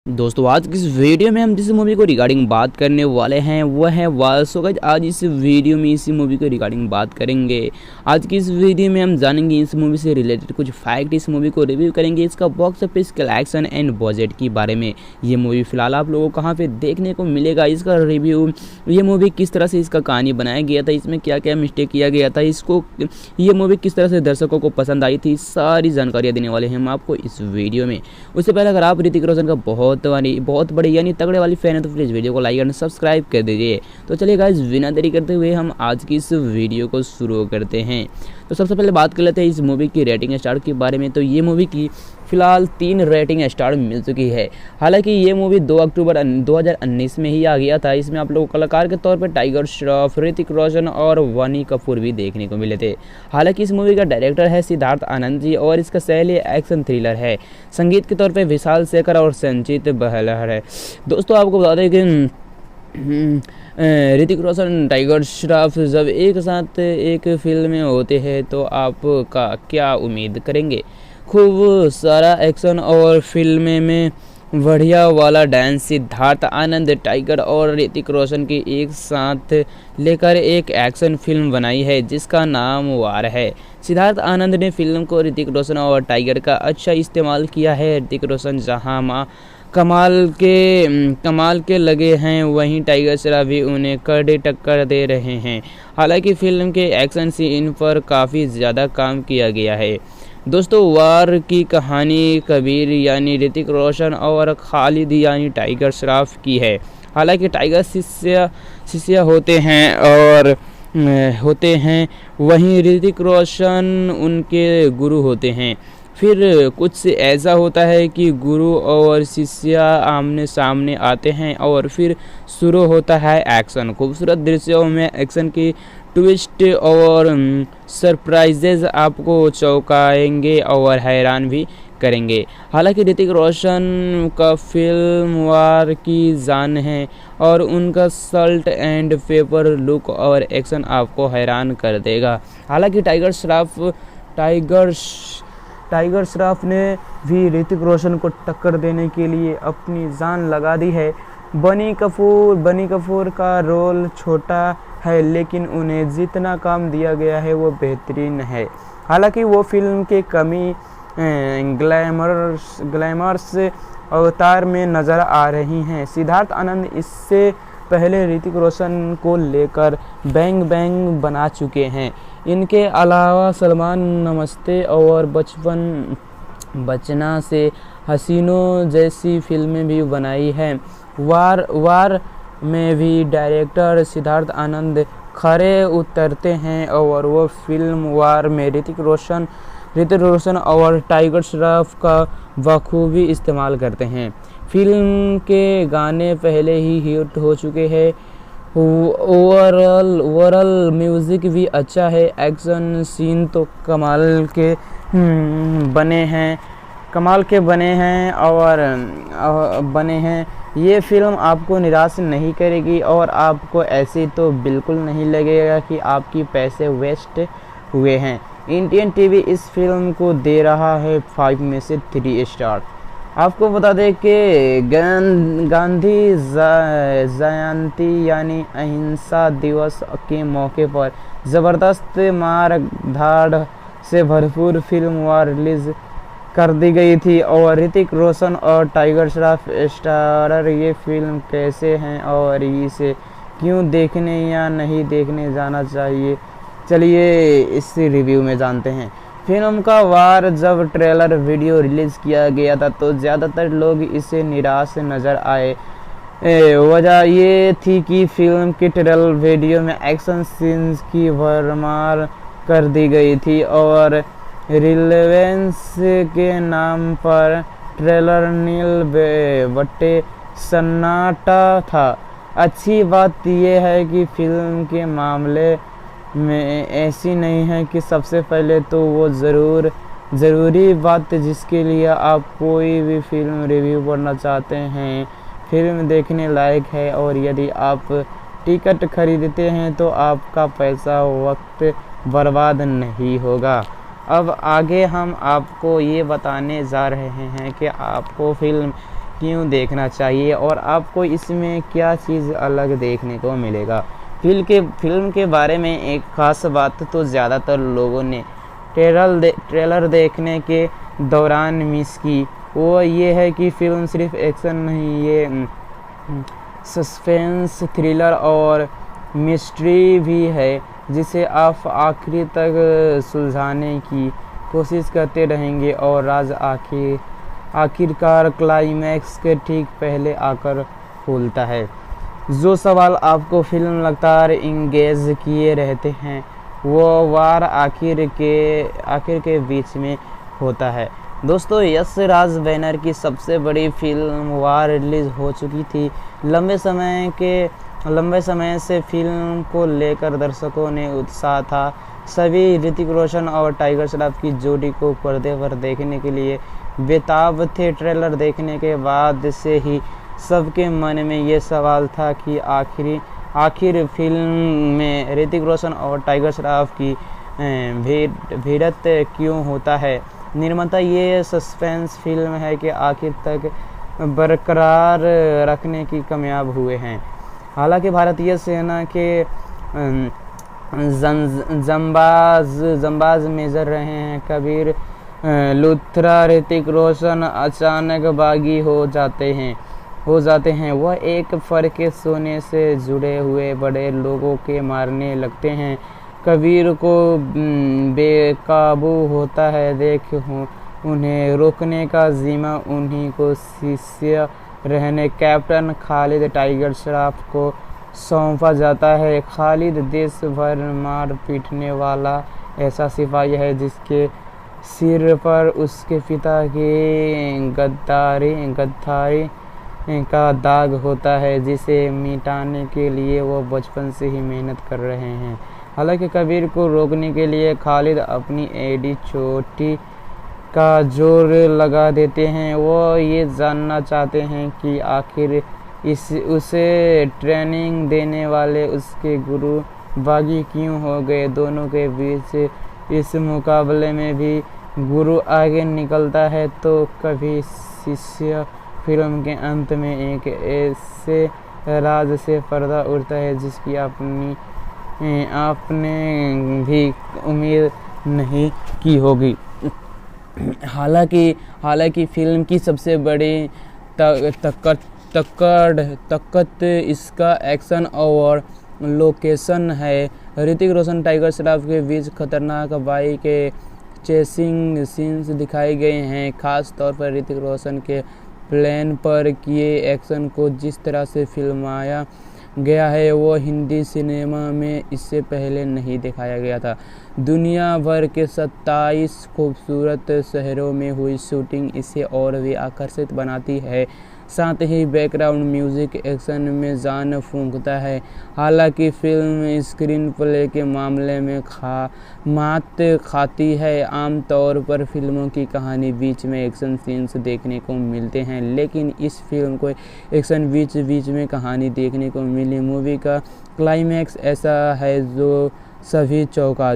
दोस्तों आज की इस वीडियो में हम जिस मूवी को रिगार्डिंग बात करने वाले हैं वह है वार। सो गाइस आज इस वीडियो में इसी मूवी को रिगार्डिंग बात करेंगे। आज की इस वीडियो में हम जानेंगे इस मूवी से रिलेटेड कुछ फैक्ट, इस मूवी को रिव्यू करेंगे, इसका box office collection and budget के बारे में। ये मूवी फिलहाल आप लोगों को कहाँ पे देखने को मिलेगा, इसका रिव्यू, ये मूवी किस तरह से इसका कहानी बनाया गया था, इसमें क्या क्या मिस्टेक किया गया था, इसको ये मूवी किस तरह से दर्शकों को पसंद आई थी, सारी जानकारियाँ देने वाले हैं हम आपको इस वीडियो में। उससे पहले अगर आप ऋतिक रोशन का बहुत बड़े यानी तगड़े वाली फैन है तो प्लीज़ वीडियो को लाइक एंड सब्सक्राइब कर दीजिए। तो चलिए गाइस बिना देरी करते हुए हम आज की इस वीडियो को शुरू करते हैं। तो सबसे पहले बात कर लेते हैं इस मूवी की रेटिंग स्टार के बारे में। तो ये मूवी की फिलहाल 3 रेटिंग स्टार मिल चुकी है। हालांकि ये मूवी 2 अक्टूबर 2019 में ही आ गया था। इसमें आप लोगों को कलाकार के तौर पर टाइगर श्रॉफ, ऋतिक रोशन और वानी कपूर भी देखने को मिले थे। हालांकि इस मूवी का डायरेक्टर है सिद्धार्थ आनंद जी और इसका शैली एक्शन थ्रिलर है। संगीत के तौर पर विशाल शेखर और संजीत बहलर है। दोस्तों आपको बता दें कि ऋतिक रोशन, टाइगर श्रॉफ जब एक साथ एक फिल्म में होते हैं तो आपका क्या उम्मीद करेंगे? खूब सारा एक्शन और फिल्म में बढ़िया वाला डांस। सिद्धार्थ आनंद टाइगर और ऋतिक रोशन की एक साथ लेकर एक एक्शन फिल्म बनाई है जिसका नाम वार है। सिद्धार्थ आनंद ने फिल्म को ऋतिक रोशन और टाइगर का अच्छा इस्तेमाल किया है। ऋतिक रोशन जहां कमाल के लगे हैं वहीं टाइगर श्रॉफ भी उन्हें कड़ी टक्कर दे रहे हैं। हालांकि फिल्म के एक्शन सीन पर काफ़ी ज़्यादा काम किया गया है। दोस्तों वार की कहानी कबीर यानी ऋतिक रोशन और खालिद यानी टाइगर श्रॉफ की है। हालांकि टाइगर शिष्य होते हैं वहीं ऋतिक रोशन उनके गुरु होते हैं। फिर कुछ ऐसा होता है कि गुरु और शिष्य आमने सामने आते हैं और फिर शुरू होता है एक्शन। खूबसूरत दृश्यों में एक्शन की ट्विस्ट और सरप्राइजेज आपको चौंकाएंगे और हैरान भी करेंगे। हालांकि ऋतिक रोशन का फिल्म वार की जान है और उनका सल्ट एंड पेपर लुक और एक्शन आपको हैरान कर देगा। हालांकि टाइगर श्रॉफ ने भी ऋतिक रोशन को टक्कर देने के लिए अपनी जान लगा दी है। बनी कपूर का रोल छोटा है लेकिन उन्हें जितना काम दिया गया है वो बेहतरीन है। हालांकि वो फिल्म के कमी ग्लैमरस अवतार में नज़र आ रही हैं। सिद्धार्थ आनंद इससे पहले ऋतिक रोशन को लेकर बैंग बैंग बना चुके हैं। इनके अलावा सलमान नमस्ते और बचना से हसीनों जैसी फिल्में भी बनाई हैं। वार में भी डायरेक्टर सिद्धार्थ आनंद खरे उतरते हैं और वो फिल्म वार में ऋतिक रोशन और टाइगर श्रॉफ का बखूबी इस्तेमाल करते हैं। फिल्म के गाने पहले ही हिट हो चुके हैं। ओवरऑल म्यूज़िक भी अच्छा है। एक्शन सीन तो कमाल के बने हैं। ये फिल्म आपको निराश नहीं करेगी और आपको ऐसे तो बिल्कुल नहीं लगेगा कि आपकी पैसे वेस्ट हुए हैं। इंडियन टीवी इस फिल्म को दे रहा है 5 में से 3 स्टार। आपको बता दें कि गांधी जयंती यानी अहिंसा दिवस के मौके पर ज़बरदस्त मार धाड़ से भरपूर फिल्म वार रिलीज़ कर दी गई थी और ऋतिक रोशन और टाइगर श्रॉफ स्टारर ये फिल्म कैसे हैं और इसे क्यों देखने या नहीं देखने जाना चाहिए, चलिए इस रिव्यू में जानते हैं। फिल्म का वार जब ट्रेलर वीडियो रिलीज़ किया गया था तो ज़्यादातर लोग इसे निराश नज़र आए। वजह ये थी कि फिल्म के ट्रेलर वीडियो में एक्शन सीन्स की भरमार कर दी गई थी और रिलेवेंस के नाम पर ट्रेलर नील बट्टे सन्नाटा था। अच्छी बात यह है कि फिल्म के मामले में ऐसी नहीं है कि सबसे पहले तो वो ज़रूरी बात जिसके लिए आप कोई भी फिल्म रिव्यू पढ़ना चाहते हैं। फिल्म देखने लायक है और यदि आप टिकट खरीदते हैं तो आपका पैसा वक्त बर्बाद नहीं होगा। अब आगे हम आपको ये बताने जा रहे हैं कि आपको फिल्म क्यों देखना चाहिए और आपको इसमें क्या चीज़ अलग देखने को मिलेगा। फिल्म के बारे में एक ख़ास बात तो ज़्यादातर लोगों ने ट्रेलर देखने के दौरान मिस की, वो ये है कि फिल्म सिर्फ एक्शन नहीं, ये सस्पेंस, थ्रिलर और मिस्ट्री भी है जिसे आप आखिरी तक सुलझाने की कोशिश करते रहेंगे और राज आखिरकार क्लाइमैक्स के ठीक पहले आकर खुलता है। जो सवाल आपको फिल्म लगातार इंगेज किए रहते हैं वो वार आखिर के बीच में होता है। दोस्तों, यश राज बैनर की सबसे बड़ी फिल्म वार रिलीज़ हो चुकी थी। लंबे समय से फिल्म को लेकर दर्शकों ने उत्साह था। सभी ऋतिक रोशन और टाइगर श्रॉफ की जोड़ी को पर्दे पर देखने के लिए बेताब थे। ट्रेलर देखने के बाद से ही सबके मन में ये सवाल था कि आखिर फिल्म में ऋतिक रोशन और टाइगर श्रॉफ की भिड़ंत क्यों होता है। निर्माता ये सस्पेंस फिल्म है कि आखिर तक बरकरार रखने की कामयाब हुए हैं। हालांकि भारतीय सेना के जंबाज मेजर रहे हैं कबीर लुथरा ऋतिक रोशन अचानक बागी हो जाते हैं। वह एक फर के सोने से जुड़े हुए बड़े लोगों के मारने लगते हैं। कबीर को बेकाबू होता है देख उन्हें रोकने का जिम्मा उन्हीं को शिष्य रहने कैप्टन खालिद टाइगर श्रॉफ को सौंपा जाता है। खालिद देश भर मार पीटने वाला ऐसा सिपाही है जिसके सिर पर उसके पिता की गद्दारी का दाग होता है, जिसे मिटाने के लिए वो बचपन से ही मेहनत कर रहे हैं। हालांकि कबीर को रोकने के लिए खालिद अपनी एडी चोटी का जोर लगा देते हैं। वो ये जानना चाहते हैं कि आखिर उसे ट्रेनिंग देने वाले उसके गुरु बागी क्यों हो गए। दोनों के बीच इस मुकाबले में भी गुरु आगे निकलता है तो कभी शिष्य। फिल्म के अंत में एक ऐसे राज से पर्दा उड़ता है जिसकी आपने भी उम्मीद नहीं की होगी। हालांकि फिल्म की सबसे बड़ी ताकत इसका एक्शन और लोकेशन है। ऋतिक रोशन टाइगर श्रॉफ के बीच खतरनाक बाइक के चेसिंग सीन्स दिखाए गए हैं। खास तौर पर ऋतिक रोशन के प्लेन पर किए एक्शन को जिस तरह से फिल्माया गया है वो हिंदी सिनेमा में इससे पहले नहीं दिखाया गया था। दुनिया भर के 27 खूबसूरत शहरों में हुई शूटिंग इसे और भी आकर्षित बनाती है। साथ ही बैकग्राउंड म्यूजिक एक्शन में जान फूंकता है। हालांकि फिल्म स्क्रीन प्ले के मामले में मात खाती है। आमतौर पर फिल्मों की कहानी बीच में एक्शन सीन्स देखने को मिलते हैं, लेकिन इस फिल्म को एक्शन बीच में कहानी देखने को मिली। मूवी का क्लाइमैक्स ऐसा है जो सभी चौंका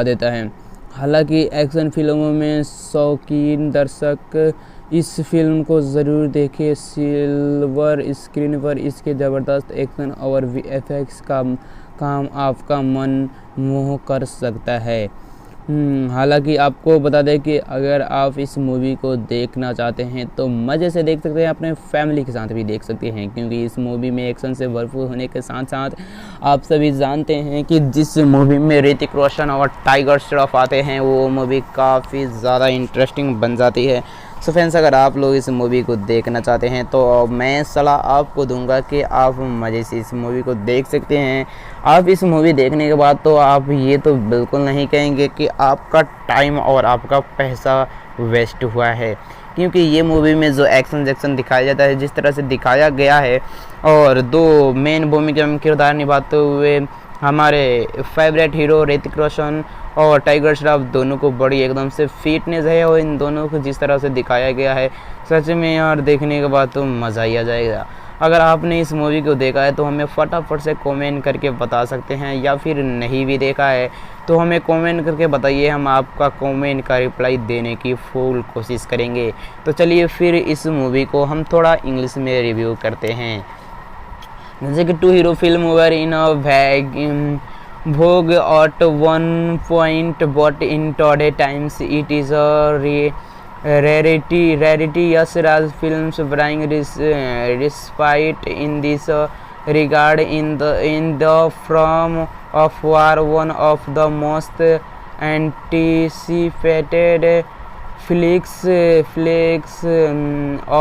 देता है। हालांकि एक्शन फिल्मों में शौकीन दर्शक इस फिल्म को ज़रूर देखें। सिल्वर स्क्रीन पर इसके ज़बरदस्त एक्शन और वीएफएक्स का काम आपका मन मोह कर सकता है। हालांकि आपको बता दें कि अगर आप इस मूवी को देखना चाहते हैं तो मज़े से देख सकते हैं, अपने फैमिली के साथ भी देख सकते हैं, क्योंकि इस मूवी में एक्शन से भरपूर होने के साथ साथ आप सभी जानते हैं कि जिस मूवी में ऋतिक रोशन और टाइगर श्रॉफ आते हैं वो मूवी काफ़ी ज़्यादा इंटरेस्टिंग बन जाती है। सो फ्रेंड्स, अगर आप लोग इस मूवी को देखना चाहते हैं तो मैं सलाह आपको दूंगा कि आप मज़े से इस मूवी को देख सकते हैं। आप इस मूवी देखने के बाद तो आप ये तो बिल्कुल नहीं कहेंगे कि आपका टाइम और आपका पैसा वेस्ट हुआ है, क्योंकि ये मूवी में जो एक्शन दिखाया जाता है, जिस तरह से दिखाया गया है, और दो मेन भूमिका में किरदार निभाते हुए हमारे फेवरेट हीरो ऋतिक रोशन और टाइगर श्रॉफ दोनों को बड़ी एकदम से फिटनेस है, और इन दोनों को जिस तरह से दिखाया गया है सच में यार देखने के बाद तो मज़ा ही आ जाएगा। अगर आपने इस मूवी को देखा है तो हमें फटाफट से कमेंट करके बता सकते हैं, या फिर नहीं भी देखा है तो हमें कमेंट करके बताइए, हम आपका कमेंट का रिप्लाई देने की फुल कोशिश करेंगे। तो चलिए फिर इस मूवी को हम थोड़ा इंग्लिश में रिव्यू करते हैं। जैसे कि two hero film were in a vogue at one point, but in today times it is a rarity. Yes, Raj films bring respite in this regard in the form of War, one of the most anticipated flicks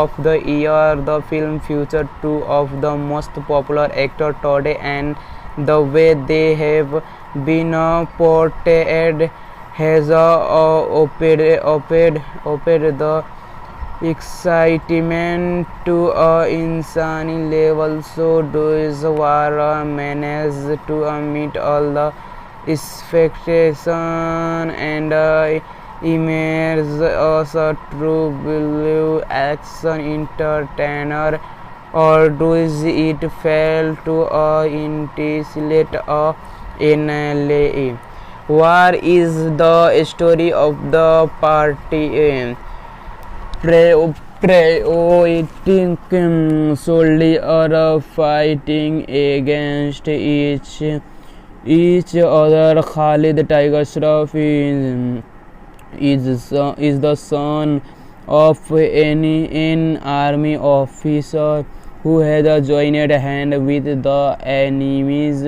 of the year. The film featured two of the most popular actors today, and the way they have been portrayed has opened the excitement to an insane level. So does War manage to meet all the expectations and emerge as a true blue action entertainer, or does it fail to intensely in War is the story of the party prioritizing solely or fighting against each other. Khalid Tiger Shroff is the son of an army officer who has joined hand with the enemies.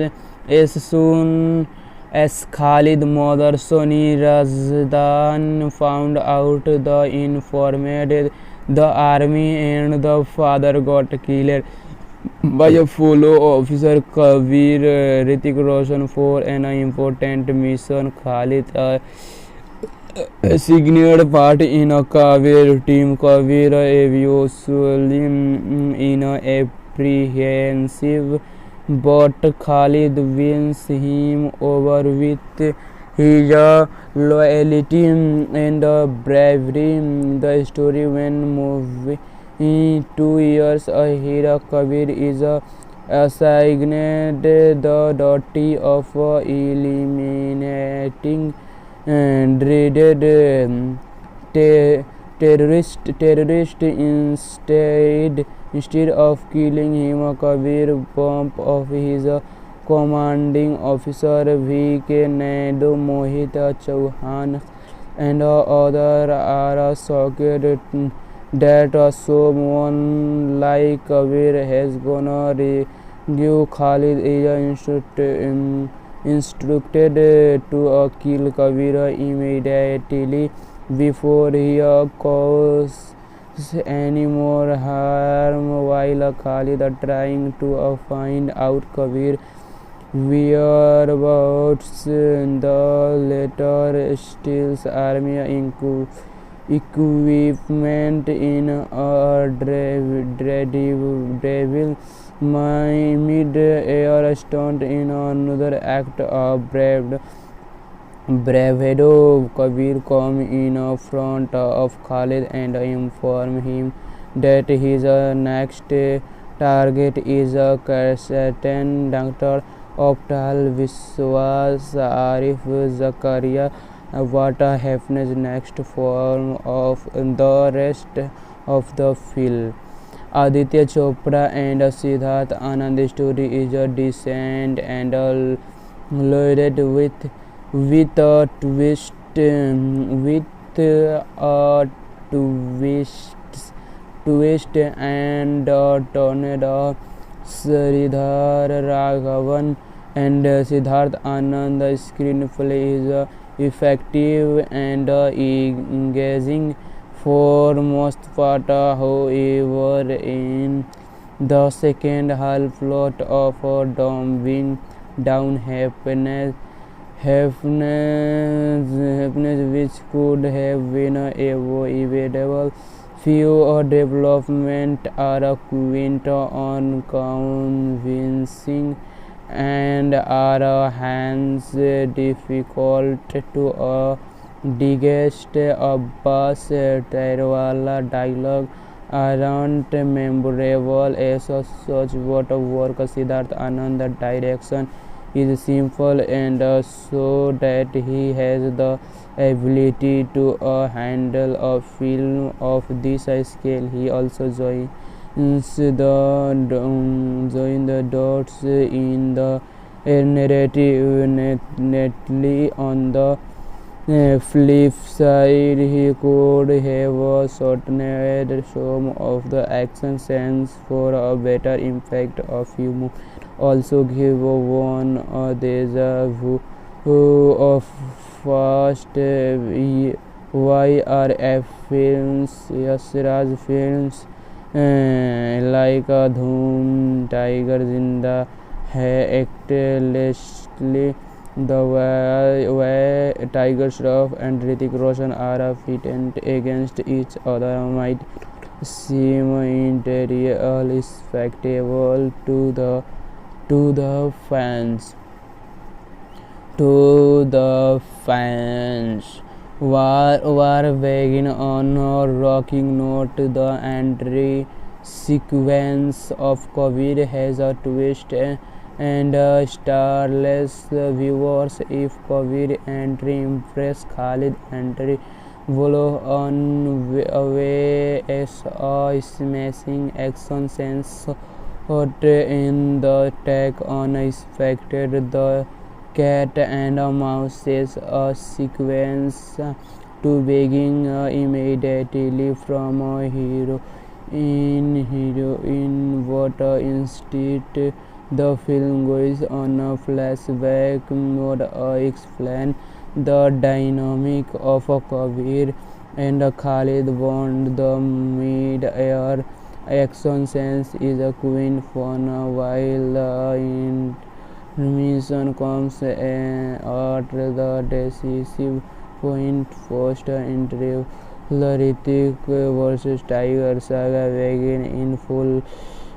As soon as Khalid's mother Soni Razdan found out the information, the army and the father got killed by a fellow officer Kabir. Hrithik Roshan for an important mission. Khalid signed part in a Kabir team. Kabir eventually in a apprehensive, but Khalid wins him over with his loyalty and bravery. The story when movie 2 years ahead, Kabir is assigned the duty of eliminating dreaded terrorist instead of killing him. Kabir bump of his commanding officer V.K. Naidu, Mohit Chauhan and others are shocked that someone like Kabir has gonna rescue Khalid. Is instructed to kill Kabir immediately before he causes any more harm, while Khalid trying to find out Kabir whereabouts. The latter steals army equipment in a devil mid-air stunt in another act of bravado. Kabir comes in front of Khalid and informs him that his next target is certain Dr. Optal Viswas Arif Zakaria. What happens next form of the rest of the film. Aditya Chopra and Siddharth Anand's story is decent and loaded with a twist and tornado. Sridhar Raghavan and Siddharth Anand screenplay is effective and engaging for most part. However, in the second half, plot of dumbing down happiness which could have been avoidable. Few development are quite unconvincing and are hence difficult to digest. Abbas Tyrwala dialogue aren't memorable as such, but work. Siddharth Anand direction is simple and so that he has the ability to handle a film of this scale. He also join the dots in the narrative neatly. On the flip side, he could have shortened some of the action scenes for a better impact. A few more also give one a deja vu of fast YRF films, Yasraj films like Dhoom, Tiger Zinda Hai, Actlessly, the way Tiger Shroff and Hrithik Roshan are pitted against each other might seem entirely spectacle to the fans. War begin on a rocking note. The entry sequence of Kabir has a twist and starless viewers. If Kabir entry impress, Khalid entry blow on away as a smashing action sense. Hot in the take unexpected, the cat and mouse says a sequence to begin immediately from a heroine, but instead the film goes on a flashback mode. Explain the dynamic of Kabir and Khalid Bond. The mid-air action sense is a queen fun, while the intermission comes at the decisive point. Post interval Hrithik vs Tiger saga begin in full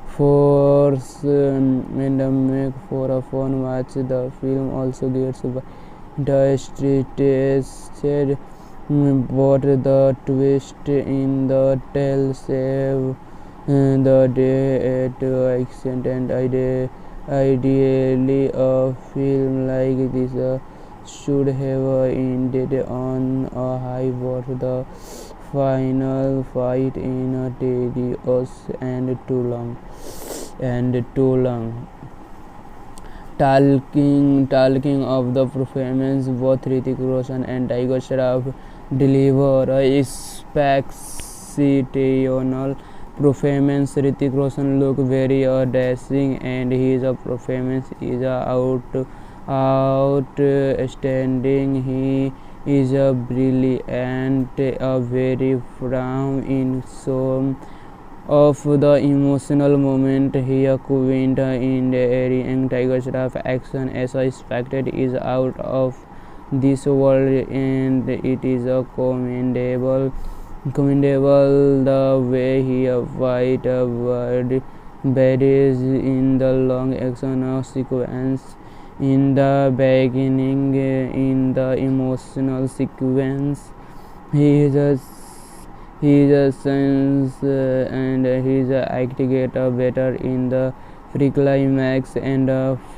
force and make for a fun watch. The film also gets the stretched, but the twist in the tale save the day at accent. And ideally a film like this should have ended on a high, but the final fight in tedious and too long. Talking of the performance, both Hrithik Roshan and Tiger Shroff deliver a spectacular performance. Hrithik Roshan look very dashing, and his performance is outstanding. He is brilliant, very firm in some of the emotional moment. Here Quint in the area and Tiger Shroff action as expected is out of this world, and it is commendable the way he fight baddies in the long action sequence. In the beginning, in the emotional sequence, his sense and his act get better in the pre-climax and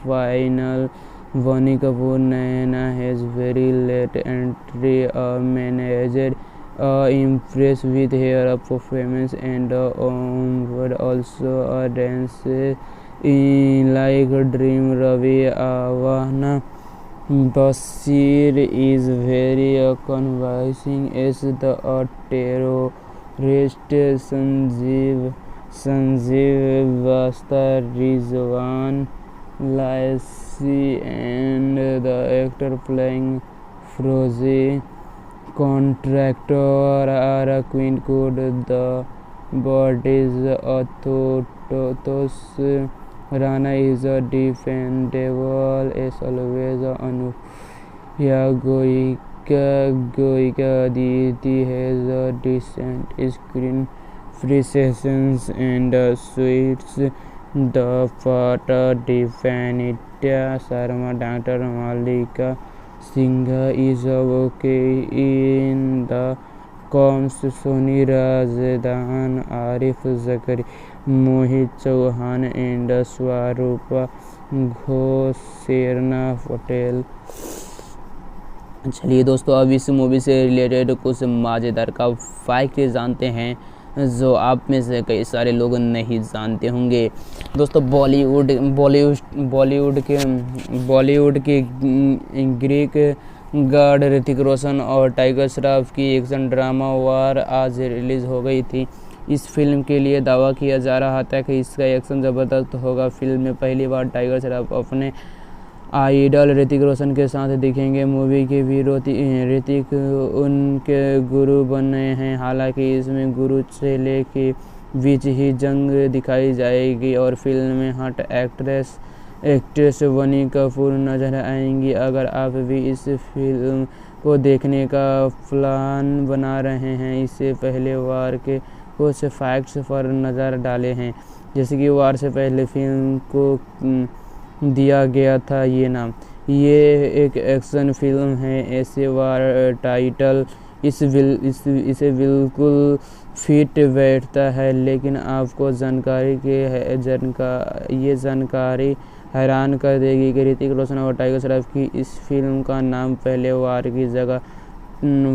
final. Bonnie Kapoor Naina has very late entry managed impressed with her performance, and but also dance in like Dream. Ravi Avana Bashir is very convincing as the terrorist. Sanjeev Basta, Rizwan Laisi, and the actor playing Frozy contractor are Quint Good. The bodies Thotos Rana is defendable as always. Anuya Goika Aditi has a decent screen presence and suits the part. Definitya Sharma, Dr. Malika Singh is okay in the comms, Soni Razdan, Arif Zakaria, Mohit Chauhan, इंडा स्वरूपा घोष, शेरना पटेल। चलिए दोस्तों, अब इस movie से related कुछ मज़ेदार का fact जानते हैं जो आप में से कई सारे लोग नहीं जानते होंगे। दोस्तों, बॉलीवुड के ग्रीक गॉड ऋतिक रोशन और टाइगर श्रॉफ की एक्शन ड्रामा वार आज रिलीज़ हो गई थी। इस फिल्म के लिए दावा किया जा रहा था कि इसका एक्शन ज़बरदस्त होगा। फिल्म में पहली बार टाइगर श्रॉफ अपने आइडल ऋतिक रोशन के साथ दिखेंगे। मूवी के भी ऋतिक उनके गुरु बने हैं। हालांकि इसमें गुरु चेले के बीच ही जंग दिखाई जाएगी और फिल्म में हॉट एक्ट्रेस वनी कपूर नजर आएंगी। अगर आप भी इस फिल्म को देखने का प्लान बना रहे हैं, इससे पहले वार के कुछ फैक्ट्स पर नज़र डाले हैं। जैसे कि वार से पहले फिल्म को दिया गया था ये नाम। ये एक एक्शन फिल्म है, ऐसे वार टाइटल इसे बिल्कुल फिट बैठता है। लेकिन आपको ये जानकारी हैरान कर देगी कि ऋतिक रोशन और टाइगर श्रॉफ की इस फिल्म का नाम पहले वार की जगह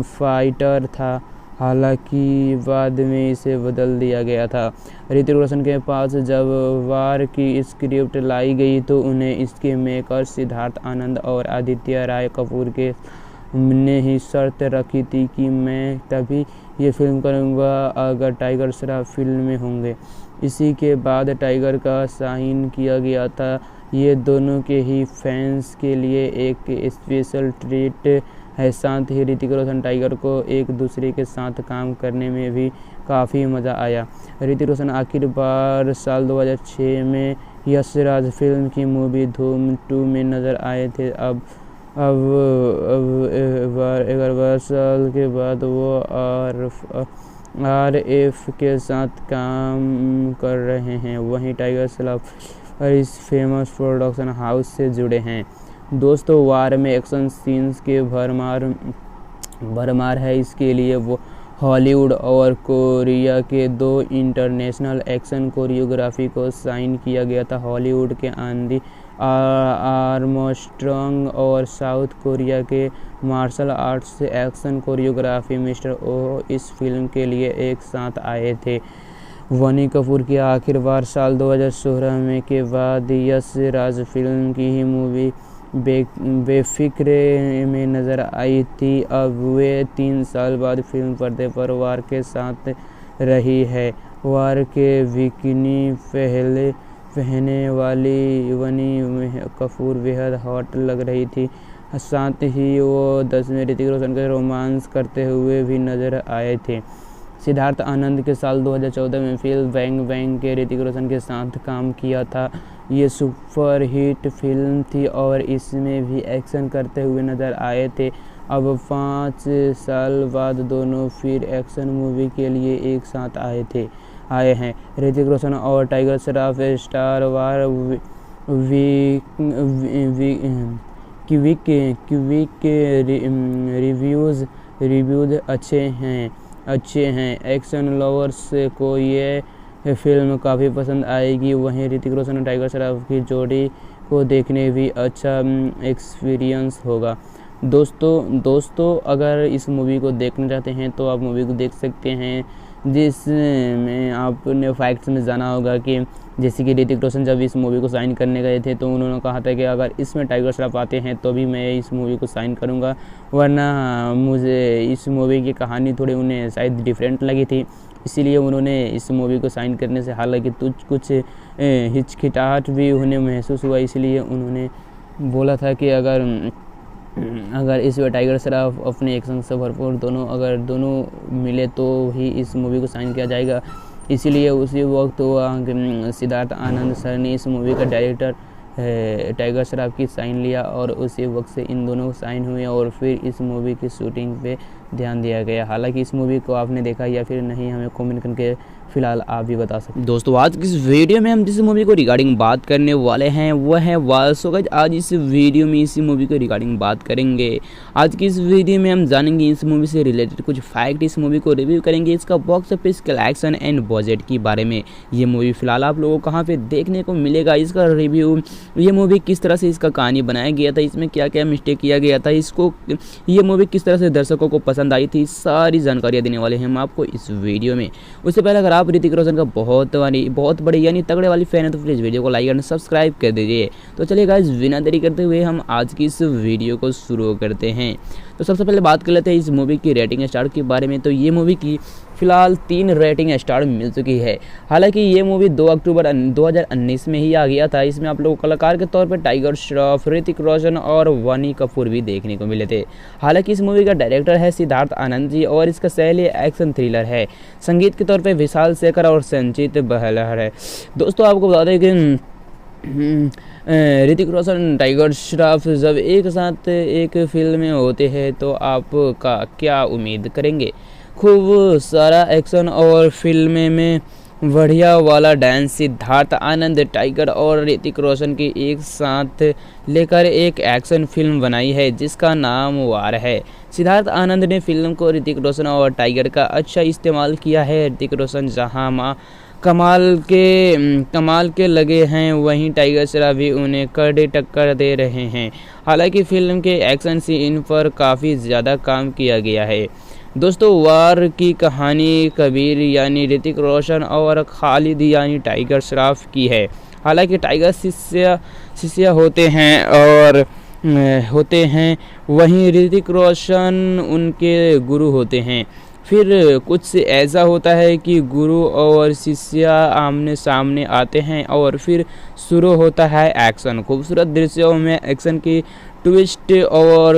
फाइटर था। हालांकि बाद में इसे बदल दिया गया था। ऋतिक रोशन के पास जब वार की स्क्रिप्ट लाई गई तो उन्हें इसके मेकर सिद्धार्थ आनंद और आदित्य राय कपूर के ने ही शर्त रखी थी कि मैं तभी ये फिल्म करूँगा अगर टाइगर श्रॉफ फिल्म में होंगे। इसी के बाद टाइगर का साइन किया गया था। ये दोनों के ही फैंस के लिए एक स्पेशल ट्रीट है। साथ ही ऋतिक रोशन टाइगर को एक दूसरे के साथ काम करने में भी काफ़ी मज़ा आया। ऋतिक रोशन आखिर बार साल 2006 में यश राज फिल्म की मूवी धूम 2 में नज़र आए थे। अब 11 साल के बाद वो RF के साथ काम कर रहे हैं। वहीं टाइगर श्रॉफ इस फेमस प्रोडक्शन हाउस से जुड़े हैं। दोस्तों, वार में एक्शन सीन्स के भरमार है। इसके लिए वो हॉलीवुड और कोरिया के 2 इंटरनेशनल एक्शन कोरियोग्राफी को साइन किया गया था। हॉलीवुड के एंडी आर्मस्ट्रॉन्ग और साउथ कोरिया के martial arts action choreography mister O इस फिल्म के लिए एक साथ आए थे। वनी कपूर की आखिर बार साल 2016 में के बाद यश राज फिल्म की ही मूवी बेफिक्रे में नज़र आई थी। अब वे 3 साल बाद फिल्म पर्दे पर वार के साथ रही है। वार के बिकिनी पहने वाली वनी कपूर बेहद हॉट लग रही थी। साथ ही वो 10 में ऋतिक रोशन के रोमांस करते हुए भी नजर आए थे। सिद्धार्थ आनंद के साल 2014 में फिल्म बैंग बैंग के ऋतिक रोशन के साथ काम किया था। ये सुपर हिट फिल्म थी और इसमें भी एक्शन करते हुए नजर आए थे। अब 5 साल बाद दोनों फिर एक्शन मूवी के लिए एक साथ आए हैं। ऋतिक रोशन और टाइगर श्रॉफ स्टार वार वीक के रिव्यूज अच्छे हैं। एक्शन लवर्स को ये फिल्म काफ़ी पसंद आएगी। वहीं ऋतिक रोशन और टाइगर श्रॉफ की जोड़ी को देखने भी अच्छा एक्सपीरियंस होगा। दोस्तों अगर इस मूवी को देखना चाहते हैं तो आप मूवी को देख सकते हैं, जिसमें आपने फैक्ट्स में जाना होगा कि जैसे कि ऋतिक रोशन जब इस मूवी को साइन करने गए थे तो उन्होंने कहा था कि अगर इसमें टाइगर श्रॉफ आते हैं तो भी मैं इस मूवी को साइन करूंगा, वरना मुझे इस मूवी की कहानी थोड़ी उन्हें शायद डिफरेंट लगी थी, इसीलिए उन्होंने इस मूवी को साइन करने से हालांकि कुछ हिचकिचाहट भी उन्हें महसूस हुआ। इसलिए उन्होंने बोला था कि अगर इसमें टाइगर श्रॉफ अपने एक्शन से भरपूर दोनों मिले तो ही इस मूवी को साइन किया जाएगा। इसीलिए उसी वक्त सिद्धार्थ आनंद सर ने इस मूवी का डायरेक्टर टाइगर श्रॉफ की साइन लिया और उसी वक्त से इन दोनों साइन हुए और फिर इस मूवी की शूटिंग पे ध्यान दिया गया। हालांकि इस मूवी को आपने देखा या फिर नहीं, हमें कमेंट करके फिलहाल आप भी बता सकते हैं। दोस्तों आज की इस वीडियो में हम जिस मूवी को रिगार्डिंग बात करने वाले हैं वो है वार। सो गाइस आज इस वीडियो में इसी मूवी को रिगार्डिंग बात करेंगे। आज की इस वीडियो में हम जानेंगे इस मूवी से रिलेटेड कुछ फैक्ट, इस मूवी को रिव्यू करेंगे, इसका box office collection and budget के बारे में। ये मूवी फिलहाल आप लोगों को कहाँ पे देखने को मिलेगा, इसका रिव्यू, ये मूवी किस तरह से इसका कहानी बनाया गया था, इसमें क्या क्या मिस्टेक किया गया था, इसको ये मूवी किस तरह से दर्शकों को पसंद आई थी, सारी जानकारियाँ देने वाले हैं हम आपको इस वीडियो में। उससे पहले अगर आप ऋतिक रोशन का बहुत बड़े यानी तगड़े वाली फैन है तो प्लीज़ वीडियो को लाइक एंड सब्सक्राइब कर दीजिए। तो चलिए गाइस बिना देरी करते हुए हम आज की इस वीडियो को शुरू करते हैं। तो सबसे पहले बात कर लेते हैं इस मूवी की रेटिंग स्टार के बारे में। तो ये मूवी की फिलहाल 3 रेटिंग स्टार मिल चुकी है। हालांकि ये मूवी 2 अक्टूबर 2019 में ही आ गया था। इसमें आप लोगों को कलाकार के तौर पर टाइगर श्रॉफ, ऋतिक रोशन और वानी कपूर भी देखने को मिले थे। हालांकि इस मूवी का डायरेक्टर है सिद्धार्थ आनंद जी और इसका शैली एक्शन थ्रिलर है। संगीत के तौर पर विशाल शेखर और संचित बहलर है। दोस्तों आपको बता दें कि ऋतिक रोशन, टाइगर श्रॉफ जब एक साथ एक फिल्म में होते हैं तो आपका क्या उम्मीद करेंगे? खूब सारा एक्शन और फिल्म में बढ़िया वाला डांस। सिद्धार्थ आनंद टाइगर और ऋतिक रोशन की एक साथ लेकर एक एक्शन फिल्म बनाई है जिसका नाम वार है। सिद्धार्थ आनंद ने फिल्म को ऋतिक रोशन और टाइगर का अच्छा इस्तेमाल किया है। ऋतिक रोशन जहां कमाल के लगे हैं वहीं टाइगर श्रॉफ भी उन्हें कड़े टक्कर दे रहे हैं। हालांकि फिल्म के एक्शन सीन पर काफ़ी ज़्यादा काम किया गया है। दोस्तों वार की कहानी कबीर यानी ऋतिक रोशन और खालिद यानी टाइगर श्रॉफ की है। हालांकि टाइगर शिष्य होते हैं वहीं ऋतिक रोशन उनके गुरु होते हैं। फिर कुछ ऐसा होता है कि गुरु और शिष्य आमने सामने आते हैं और फिर शुरू होता है एक्शन। खूबसूरत दृश्यों में एक्शन की ट्विस्ट और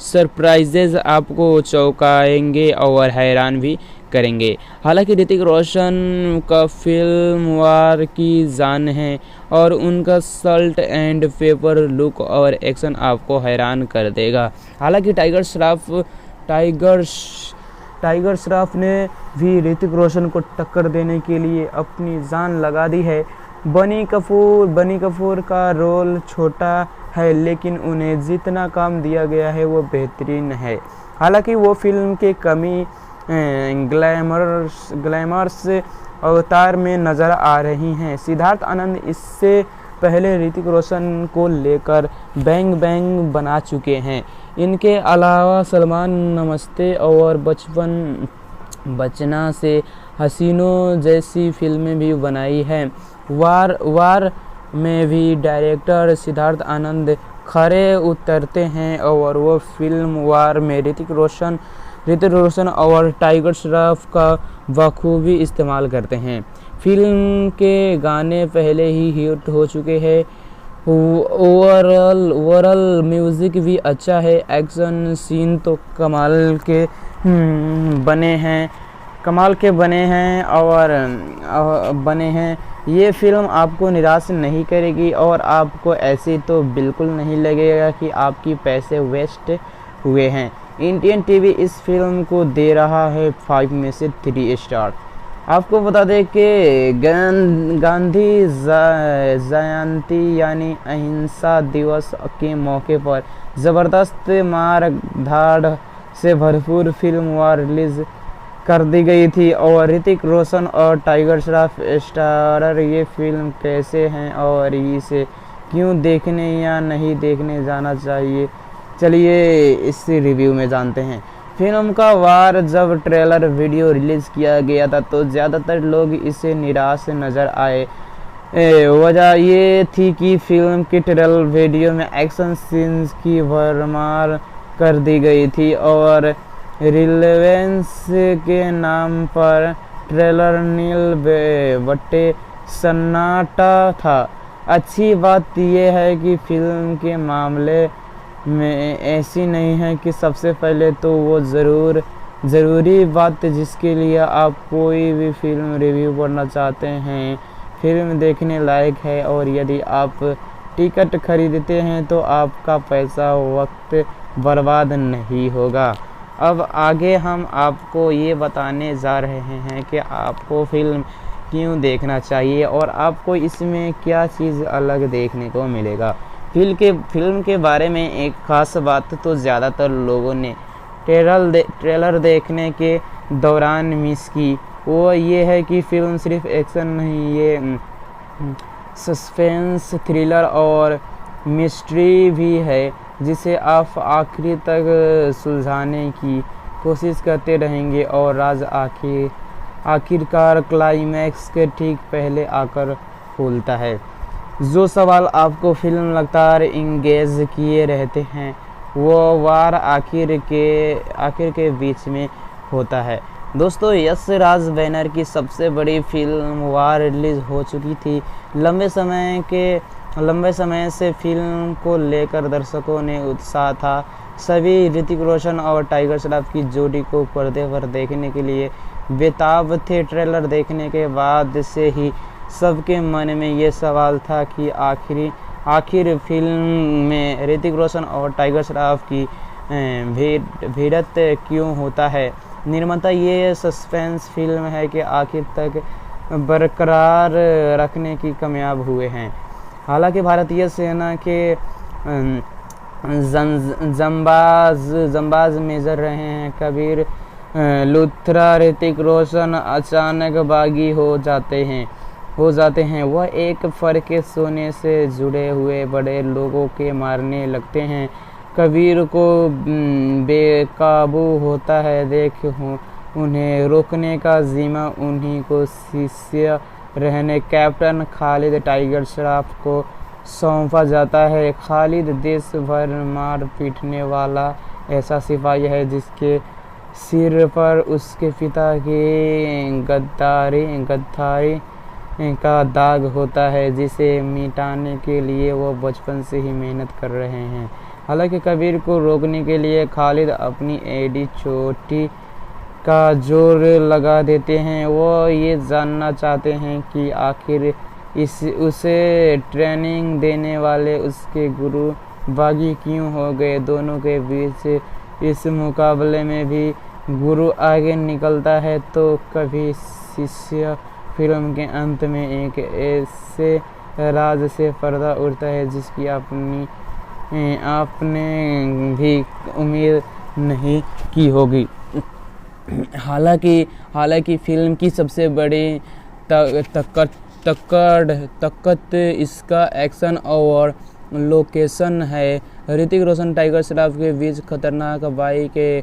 सरप्राइजेज आपको चौंकाएंगे और हैरान भी करेंगे। हालांकि ऋतिक रोशन का फिल्म वार की जान है और उनका सल्ट एंड पेपर लुक और एक्शन आपको हैरान कर देगा। हालांकि टाइगर श्रॉफ ने भी ऋतिक रोशन को टक्कर देने के लिए अपनी जान लगा दी है। बनी कपूर का रोल छोटा है लेकिन उन्हें जितना काम दिया गया है वो बेहतरीन है। हालांकि वो फिल्म के कमी ग्लैमरस अवतार में नज़र आ रही हैं। सिद्धार्थ आनंद इससे पहले ऋतिक रोशन को लेकर बैंग बैंग बना चुके हैं। इनके अलावा सलमान नमस्ते और बचना से हसीनों जैसी फिल्में भी बनाई हैं। वार में भी डायरेक्टर सिद्धार्थ आनंद खरे उतरते हैं और वो फिल्म वार में ऋतिक रोशन और टाइगर श्रॉफ का बखूबी इस्तेमाल करते हैं। फिल्म के गाने पहले ही हिट हो चुके हैं। ओवरऑल म्यूज़िक भी अच्छा है। एक्शन सीन तो कमाल के बने हैं। ये फिल्म आपको निराश नहीं करेगी और आपको ऐसे तो बिल्कुल नहीं लगेगा कि आपकी पैसे वेस्ट हुए हैं। इंडियन टीवी इस फिल्म को दे रहा है 5 में से 3 स्टार। आपको बता दें कि गांधी जयंती यानी अहिंसा दिवस के मौके पर ज़बरदस्त मार धाड़ से भरपूर फिल्म वार रिलीज़ कर दी गई थी और ऋतिक रोशन और टाइगर श्रॉफ स्टारर। ये फिल्म कैसे हैं और इसे क्यों देखने या नहीं देखने जाना चाहिए, चलिए इस रिव्यू में जानते हैं। फिल्म का वार जब ट्रेलर वीडियो रिलीज़ किया गया था तो ज़्यादातर लोग इसे निराश नज़र आए। वजह ये थी कि फिल्म के ट्रेलर वीडियो में एक्शन सीन्स की भरमार कर दी गई थी और रिलेवेंस के नाम पर ट्रेलर नील बट्टे सन्नाटा था। अच्छी बात यह है कि फिल्म के मामले में ऐसी नहीं है कि सबसे पहले तो वो ज़रूरी बात जिसके लिए आप कोई भी फिल्म रिव्यू पढ़ना चाहते हैं। फिल्म देखने लायक है और यदि आप टिकट खरीदते हैं तो आपका पैसा वक्त बर्बाद नहीं होगा। अब आगे हम आपको ये बताने जा रहे हैं कि आपको फ़िल्म क्यों देखना चाहिए और आपको इसमें क्या चीज़ अलग देखने को मिलेगा। फिल्म के बारे में एक ख़ास बात तो ज़्यादातर लोगों ने ट्रेलर देखने के दौरान मिस की, वो ये है कि फ़िल्म सिर्फ एक्शन नहीं, ये सस्पेंस, थ्रिलर और मिस्ट्री भी है जिसे आप आखिरी तक सुलझाने की कोशिश करते रहेंगे और राज आखिरकार क्लाइमैक्स के ठीक पहले आकर खुलता है। जो सवाल आपको फिल्म लगातार इंगेज किए रहते हैं वो वार आखिर के बीच में होता है। दोस्तों, यश राज बैनर की सबसे बड़ी फिल्म वार रिलीज़ हो चुकी थी। लंबे समय से फिल्म को लेकर दर्शकों ने उत्साह था। सभी ऋतिक रोशन और टाइगर श्रॉफ की जोड़ी को पर्दे पर देखने के लिए बेताब थे। ट्रेलर देखने के बाद से ही सबके मन में ये सवाल था कि आखिर फिल्म में ऋतिक रोशन और टाइगर श्रॉफ की भिड़ंत क्यों होता है। निर्माता ये सस्पेंस फिल्म है कि आखिर तक बरकरार रखने की कामयाब हुए हैं। हालांकि भारतीय सेना के जंबाज मेजर रहे हैं कबीर लुथरा ऋतिक रोशन अचानक बागी हो जाते हैं। वह एक फर के सोने से जुड़े हुए बड़े लोगों के मारने लगते हैं। कबीर को बेकाबू होता है देख उन्हें रोकने का जिम्मा उन्हीं को शिष्य रहने कैप्टन खालिद टाइगर श्रॉफ को सौंपा जाता है। खालिद देश भर मार पीटने वाला ऐसा सिपाही है जिसके सिर पर उसके पिता की गद्दारी का दाग होता है, जिसे मिटाने के लिए वो बचपन से ही मेहनत कर रहे हैं। हालांकि कबीर को रोकने के लिए खालिद अपनी एडी चोटी का जोर लगा देते हैं। वो ये जानना चाहते हैं कि आखिर उसे ट्रेनिंग देने वाले उसके गुरु बागी क्यों हो गए। दोनों के बीच इस मुकाबले में भी गुरु आगे निकलता है तो कभी शिष्य। फिल्म के अंत में एक ऐसे राज से पर्दा उड़ता है जिसकी आपने भी उम्मीद नहीं की होगी। हालांकि फिल्म की सबसे बड़ी ताकत इसका एक्शन और लोकेशन है। ऋतिक रोशन टाइगर श्रॉफ के बीच खतरनाक बाइक के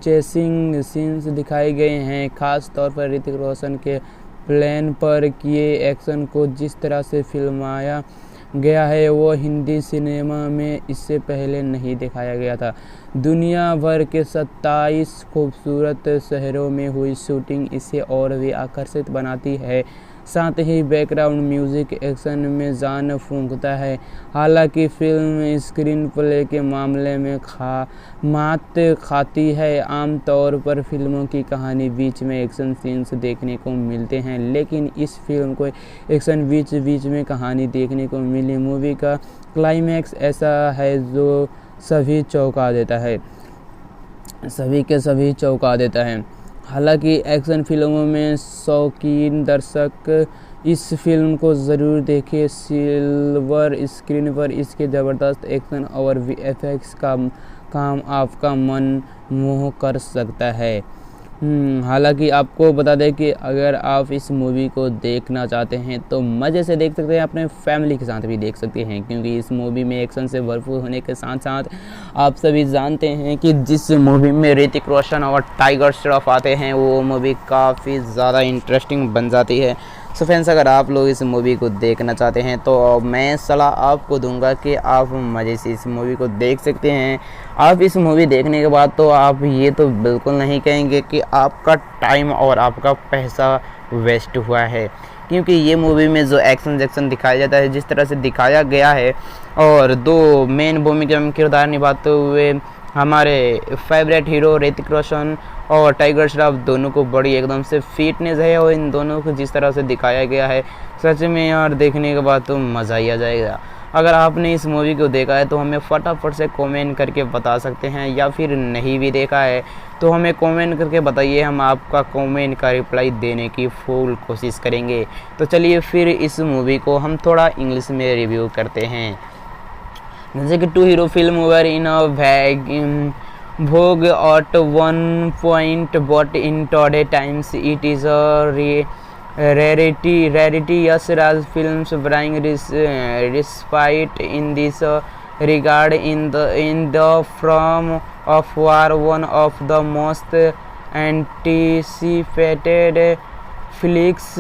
चेसिंग सीन्स दिखाए गए हैं। खास तौर पर ऋतिक रोशन के प्लेन पर किए एक्शन को जिस तरह से फिल्माया गया है वो हिंदी सिनेमा में इससे पहले नहीं दिखाया गया था। दुनिया भर के 27 खूबसूरत शहरों में हुई शूटिंग इसे और भी आकर्षित बनाती है। साथ ही बैकग्राउंड म्यूजिक एक्शन में जान फूंकता है। हालांकि फिल्म स्क्रीन प्ले के मामले में मात खाती है। आमतौर पर फिल्मों की कहानी बीच में एक्शन सीन्स देखने को मिलते हैं, लेकिन इस फिल्म को एक्शन बीच में कहानी देखने को मिली। मूवी का क्लाइमैक्स ऐसा है जो सभी के सभी चौंका देता है। हालांकि एक्शन फिल्मों में शौकीन दर्शक इस फिल्म को ज़रूर देखें। सिल्वर स्क्रीन पर इसके ज़बरदस्त एक्शन और वीएफएक्स का काम आपका मन मोह कर सकता है। हालांकि आपको बता दें कि अगर आप इस मूवी को देखना चाहते हैं तो मज़े से देख सकते हैं, अपने फैमिली के साथ भी देख सकते हैं, क्योंकि इस मूवी में एक्शन से भरपूर होने के साथ साथ आप सभी जानते हैं कि जिस मूवी में ऋतिक रोशन और टाइगर श्रॉफ आते हैं वो मूवी काफ़ी ज़्यादा इंटरेस्टिंग बन जाती है। सो फ्रेंड्स, अगर आप लोग इस मूवी को देखना चाहते हैं तो मैं सलाह आपको दूंगा कि आप मज़े से इस मूवी को देख सकते हैं। आप इस मूवी देखने के बाद तो आप ये तो बिल्कुल नहीं कहेंगे कि आपका टाइम और आपका पैसा वेस्ट हुआ है, क्योंकि ये मूवी में जो एक्शन दिखाया जाता है, जिस तरह से दिखाया गया है, और दो मेन भूमिका में किरदार निभाते हुए हमारे फेवरेट हीरो ऋतिक रोशन और टाइगर श्रॉफ दोनों को बड़ी एकदम से फिटनेस है, और इन दोनों को जिस तरह से दिखाया गया है सच में यार देखने के बाद तो मज़ा ही आ जाएगा। अगर आपने इस मूवी को देखा है तो हमें फटाफट से कमेंट करके बता सकते हैं, या फिर नहीं भी देखा है तो हमें कमेंट करके बताइए, हम आपका कमेंट का रिप्लाई देने की फुल कोशिश करेंगे। तो चलिए फिर इस मूवी को हम थोड़ा इंग्लिश में रिव्यू करते हैं। जैसे कि two hero film were in a vogue at one point, but in today times it is a rarity. Yes, Raj films bring respite in this regard. In the From of War, one of the most anticipated flicks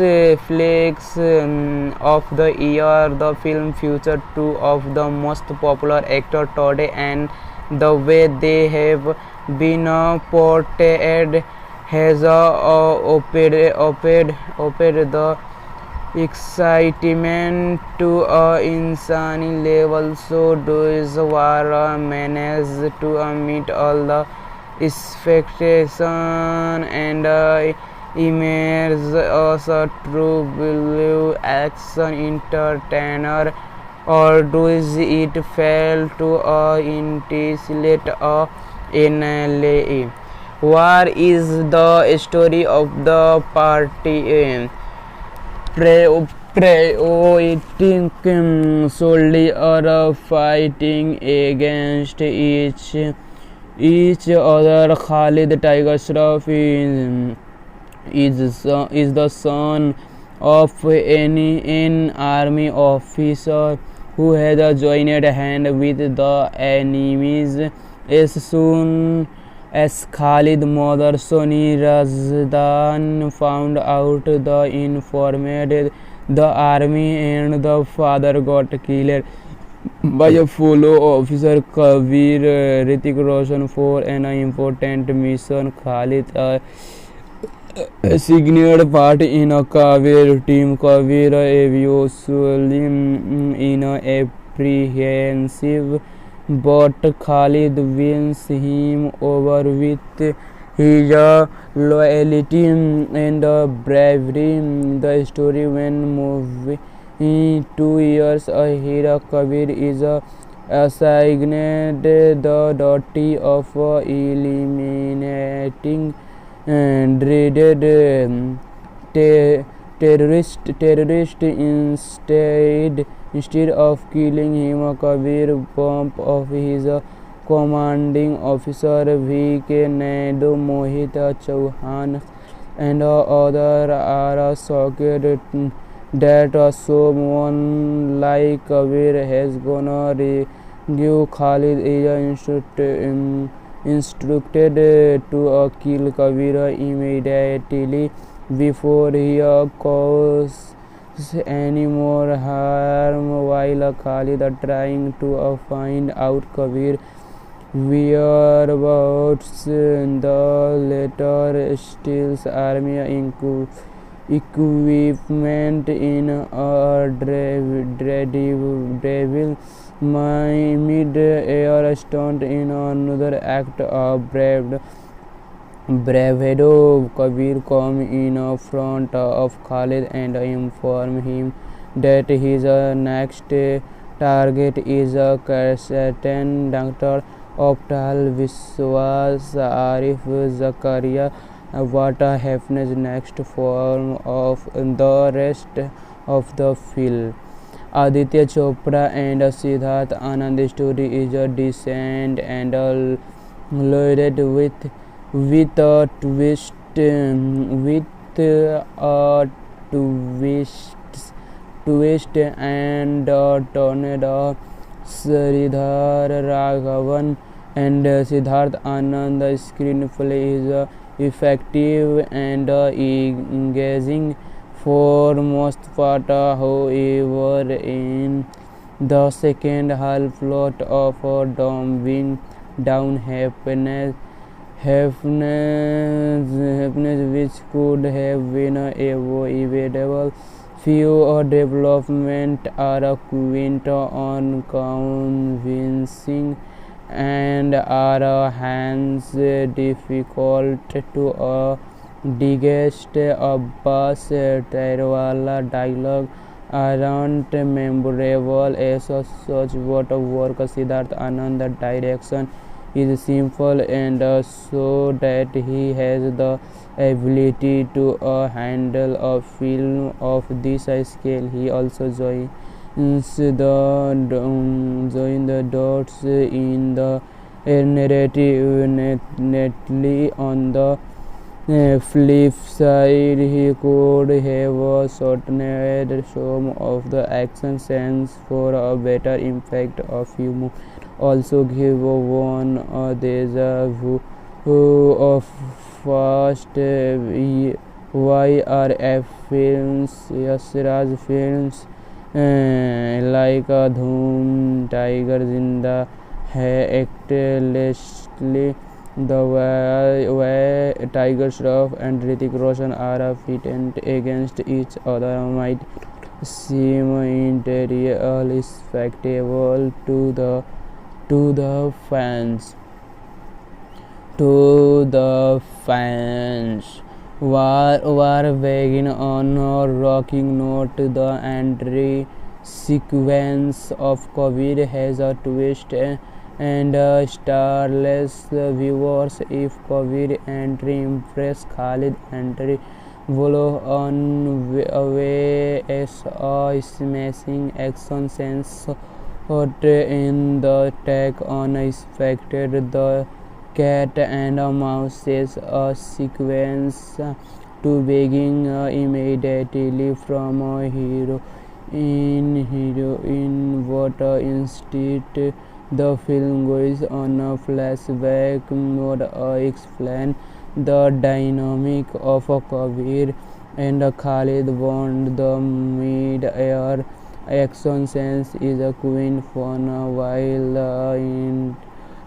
of the year. The film featured two of the most popular actors today, and the way they have been portrayed has opened the excitement to an insane level. So does War manage to meet all the expectations and immerse us a true blue action entertainer, or does it fail to initiate a NLA? War is the story of the party prioritizing solely or fighting against each other. Khalid Tiger Shroff is the son of an army officer who has joined hand with the enemies. As soon as Khalid's mother Soni Razdan found out the information, the army and the father got killed by a fellow officer Kabir. Hrithik Roshan for an important mission. Khalid signed part in a Kabir team. Kabir eventually in a apprehensive, but Khalid wins him over with his loyalty and bravery. The story when movie 2 years ahead, Kabir is assigned the duty of eliminating dreaded terrorist. Instead of killing him, Kabir bump of his commanding officer V.K. Naidu, Mohit Chauhan and others are shocked that someone like Kabir has gonna rescue Khalid. Is instructed to kill Kabir immediately before he causes any more harm, while Khalid trying to find out Kabir whereabouts. The latter steals army equipment in a devil mid-air stunt. In another act of bravado, Kabir comes in front of Khalid and informs him that his next target is Certain Dr. Optal Viswas Arif Zakaria. What happens next form of the rest of the film. Aditya Chopra and Siddharth Anand's story is decent and loaded with a twist and tornado. Sridhar Raghavan and Siddharth Anand's screenplay is effective and engaging for most part. However, in the second half, lot of dumbing down happiness which could have been avoidable. Few development are quite unconvincing and are hence difficult to digest. Abbas Tyrwala dialogue aren't memorable as such, but work Siddharth Anand's direction is simple and so that he has the ability to handle a film of this scale. He also join the dots in the narrative neatly. On the flip side, he could have shortened some of the action scenes for a better impact. A few more also give one a deja vu of fast YRF films, Yashraj films like Dhoom, Tiger Zinda Hai, Actlessly, the way Tiger Shroff and Hrithik Roshan are pitted against each other might seem entirely spectacle to the fans. War begin on a rocking note. The entry sequence of Kabir has a twist and starless viewers. If Kabir entry impress, Khalid entry follow on away as a smashing action sense. Hot in the take unexpected, the cat and mouse says a sequence to begin immediately from a heroine, but instead the film goes on a flashback mode. Explain the dynamic of Kabir and Khalid Bond. The mid-air action sense is a queen fun, while the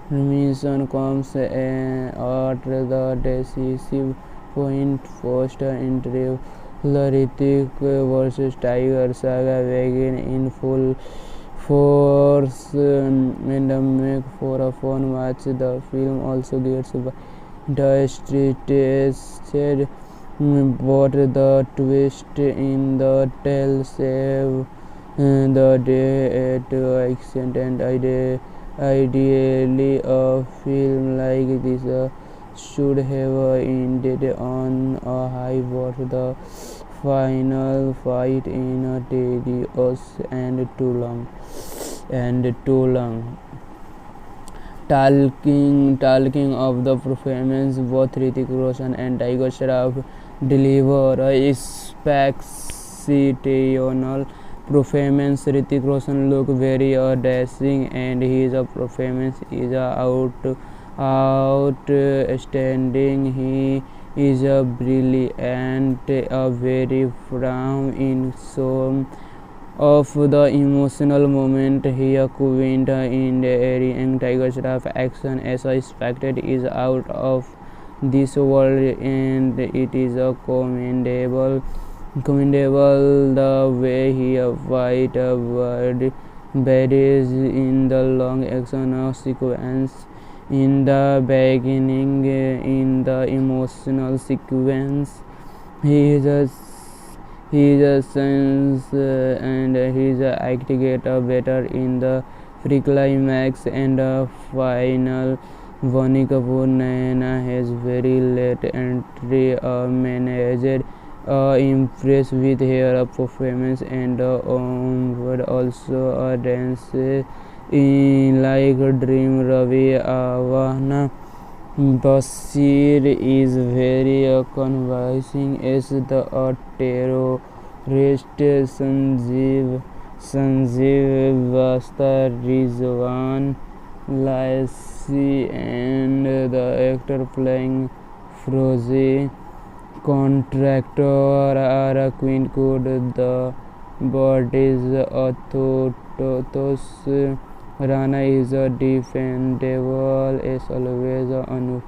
intermission comes at the decisive point. Post interval Hrithik vs Tiger saga begin in full force and make for a fun match. The film also gets the stretched, but the twist in the tale save the day at accent. And ideally a film like this should have ended on a high, but the final fight in a tedious and too long. Talking of the performance, both Hrithik Roshan and Tiger Shroff deliver a exceptional performance. Hrithik Roshan look very dashing, and his performance is outstanding. He is brilliant, very firm in some of the emotional moment. Here Quint in the area and Tiger Shroff action as expected is out of this world, and it is commendable the way he fight baddies in the long action sequence. In the beginning, in the emotional sequence, his sense and his act get better in the pre-climax and final. Bonnie Kapoor Naina has very late entry managed impressed with her performance, and would also dance in like Dream. Ravi Avana Bashir is very convincing as the terrorist. Sanjeev Basta, Rizwan Laisi, and the actor playing Froze contractor are Quint Good. The bodies Thotos Rana is defendable as always. Anuya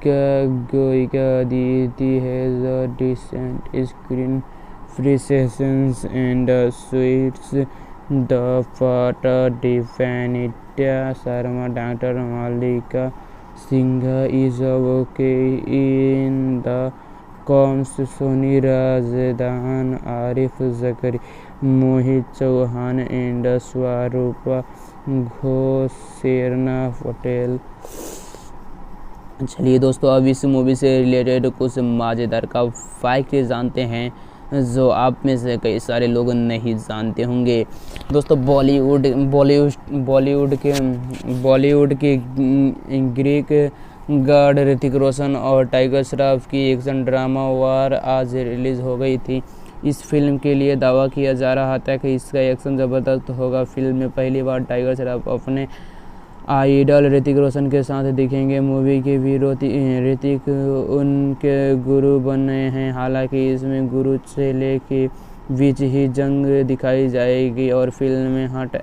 Goika Aditi has a decent screen presence and suits the part. Definitya Sharma, Dr. Malika Singh is okay in the comms, Soni Razdan, Arif Zakaria, Mohit Chauhan, इंडस, स्वरूपा घोष, शेरना पटेल। चलिए दोस्तों, अब इस movie से related कुछ मज़ेदार का fact जानते हैं जो आप में से कई सारे लोग नहीं जानते होंगे। दोस्तों, बॉलीवुड के ग्रीक गॉड ऋतिक रोशन और टाइगर श्रॉफ की एक्शन ड्रामा वार आज रिलीज़ हो गई थी। इस फिल्म के लिए दावा किया जा रहा था कि इसका एक्शन ज़बरदस्त होगा। फिल्म में पहली बार टाइगर श्रॉफ अपने आइडल ऋतिक रोशन के साथ दिखेंगे। मूवी के भी ऋतिक उनके गुरु बने हैं। हालांकि इसमें गुरु चेले के बीच ही जंग दिखाई जाएगी और फिल्म में हॉट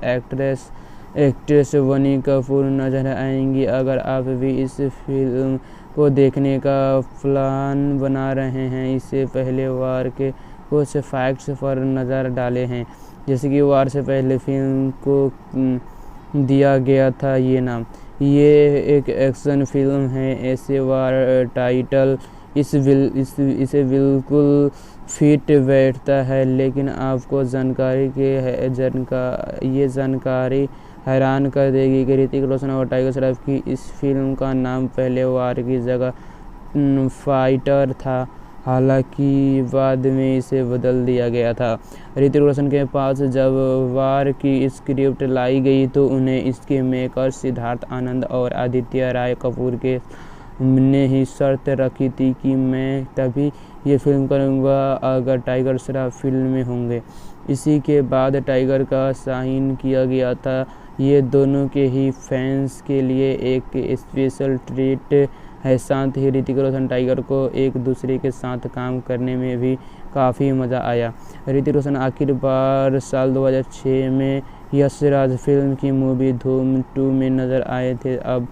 एक्ट्रेस वनी कपूर नजर आएंगी। अगर आप भी इस फिल्म को देखने का प्लान बना रहे हैं, इससे पहले वार के कुछ फैक्ट्स पर नज़र डाले हैं। जैसे कि वार से पहले फिल्म को दिया गया था ये नाम। ये एक एक्शन फिल्म है, ऐसे वार टाइटल इसे बिल्कुल फिट बैठता है। लेकिन आपको ये जानकारी हैरान कर देगी कि ऋतिक रोशन और टाइगर श्रॉफ की इस फिल्म का नाम पहले वार की जगह फाइटर था। हालांकि बाद में इसे बदल दिया गया था। ऋतिक रोशन के पास जब वार की स्क्रिप्ट लाई गई तो उन्हें इसके मेकर सिद्धार्थ आनंद और आदित्य राय कपूर के ने ही शर्त रखी थी कि मैं तभी ये फिल्म करूँगा अगर टाइगर श्रॉफ फिल्म में होंगे। इसी के बाद टाइगर का साइन किया गया था। ये दोनों के ही फैंस के लिए एक स्पेशल ट्रीट है। साथ ही ऋतिक रोशन टाइगर को एक दूसरे के साथ काम करने में भी काफ़ी मज़ा आया। ऋतिक रोशन आखिर बार साल 2006 में यश राज फिल्म की मूवी धूम 2 में नज़र आए थे। अब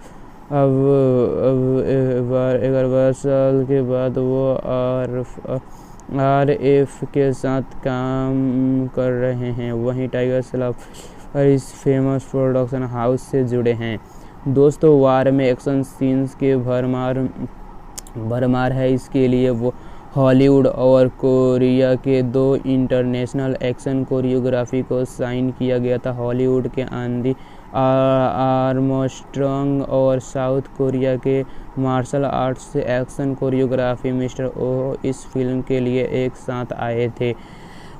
11 साल के बाद वो RF के साथ काम कर रहे हैं। वहीं टाइगर श्रॉफ इस फेमस प्रोडक्शन हाउस से जुड़े हैं। दोस्तों, वार में एक्शन सीन्स के भरमार है। इसके लिए वो हॉलीवुड और कोरिया के 2 इंटरनेशनल एक्शन कोरियोग्राफी को साइन किया गया था। हॉलीवुड के एंडी आर्मस्ट्रॉन्ग और साउथ कोरिया के martial arts action choreography mister O इस फिल्म के लिए एक साथ आए थे।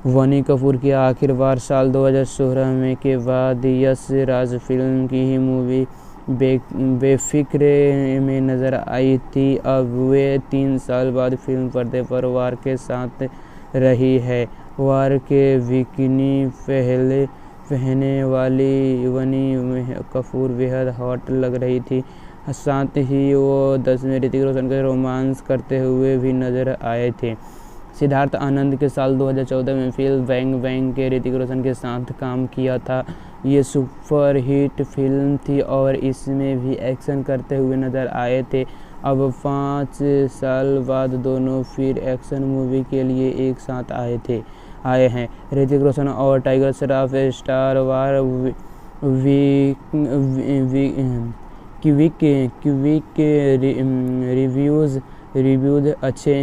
वनी कपूर की आखिर बार साल 2016 में के बाद यश राज फिल्म की ही मूवी बेफिक्रे में नज़र आई थी। अब वे 3 साल बाद फिल्म पर्दे पर वार के साथ रही है। वार के बिकिनी पहने वाली वनी कपूर बेहद हॉट लग रही थी। साथ ही वो 10 में ऋतिक रोशन के रोमांस करते हुए भी नजर आए थे। सिद्धार्थ आनंद के साल 2014 में फिल्म बैंग बैंग के ऋतिक रोशन के साथ काम किया था। ये सुपर हिट फिल्म थी और इसमें भी एक्शन करते हुए नजर आए थे। अब 5 साल बाद दोनों फिर एक्शन मूवी के लिए एक साथ आए हैं। ऋतिक रोशन और टाइगर श्रॉफ स्टार वार क्विक रिव्यूज अच्छे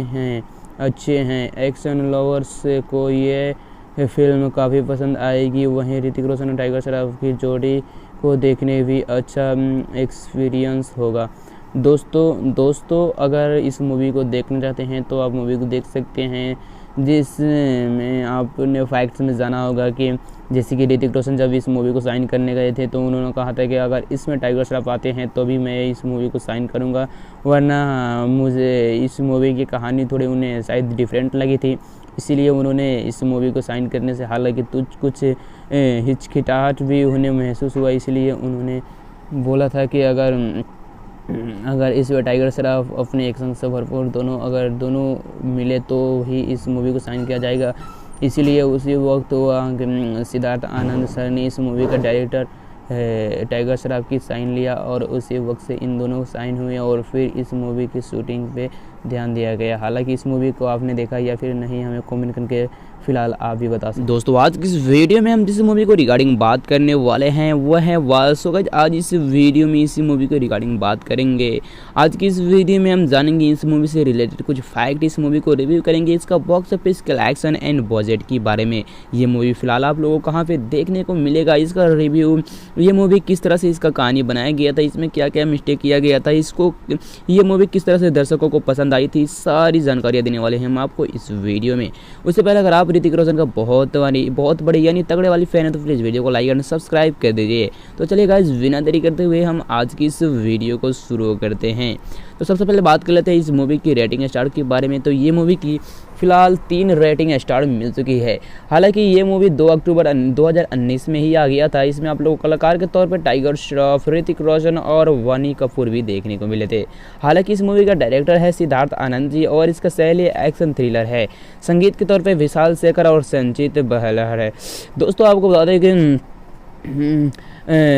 हैं। एक्शन लवर्स को ये फिल्म काफ़ी पसंद आएगी। वहीं ऋतिक रोशन और टाइगर श्रॉफ की जोड़ी को देखने भी अच्छा एक्सपीरियंस होगा। दोस्तों अगर इस मूवी को देखना चाहते हैं तो आप मूवी को देख सकते हैं, जिसमें आपने फैक्ट्स में जाना होगा कि जैसे कि ऋतिक रोशन जब इस मूवी को साइन करने गए थे तो उन्होंने कहा था कि अगर इसमें टाइगर श्रॉफ आते हैं तो भी मैं इस मूवी को साइन करूंगा, वरना मुझे इस मूवी की कहानी थोड़ी उन्हें शायद डिफरेंट लगी थी, इसीलिए उन्होंने इस मूवी को साइन करने से हालांकि कुछ हिचकिचाहट भी उन्हें महसूस हुआ। इसलिए उन्होंने बोला था कि अगर इसमें टाइगर श्रॉफ अपने एक्शन से भरपूर दोनों मिले तो ही इस मूवी को साइन किया जाएगा। इसीलिए उसी वक्त सिद्धार्थ आनंद सर ने इस मूवी का डायरेक्टर टाइगर श्रॉफ की साइन लिया और उसी वक्त से इन दोनों साइन हुए और फिर इस मूवी की शूटिंग पे ध्यान दिया गया। हालांकि इस मूवी को आपने देखा या फिर नहीं, हमें कमेंट करके फिलहाल आप भी बता सकते। दोस्तों आज की इस वीडियो में हम जिस मूवी को रिगार्डिंग बात करने वाले हैं वो है वार। सो गाइस आज इस वीडियो में इसी मूवी को रिगार्डिंग बात करेंगे। आज की इस वीडियो में हम जानेंगे इस मूवी से रिलेटेड कुछ फैक्ट, इस मूवी को रिव्यू करेंगे, इसका box office collection and budget के बारे में। ये मूवी फिलहाल आप लोगों को कहाँ पे देखने को मिलेगा, इसका रिव्यू, ये मूवी किस तरह से इसका कहानी बनाया गया था, इसमें क्या क्या मिस्टेक किया गया था, इसको ये मूवी किस तरह से दर्शकों को पसंद आई थी, सारी जानकारियाँ देने वाले हैं हम आपको इस वीडियो में। उससे पहले अगर आप ऋतिक रोशन का बहुत बड़े यानी तगड़े वाली फैन है तो प्लीज़ वीडियो को लाइक एंड सब्सक्राइब कर दीजिए। तो चलिए गाइस बिना देरी करते हुए हम आज की इस वीडियो को शुरू करते हैं। तो सबसे पहले बात कर लेते हैं इस मूवी की रेटिंग स्टार के बारे में। तो ये मूवी की फिलहाल 3 रेटिंग स्टार मिल चुकी है। हालांकि ये मूवी 2 अक्टूबर 2019 में ही आ गया था। इसमें आप लोग कलाकार के तौर पर टाइगर श्रॉफ, ऋतिक रोशन और वानी कपूर भी देखने को मिले थे। हालांकि इस मूवी का डायरेक्टर है सिद्धार्थ आनंद जी और इसका शैली एक्शन थ्रिलर है। संगीत के तौर पर विशाल शेखर और संचित बहलर है। दोस्तों आपको बता दें कि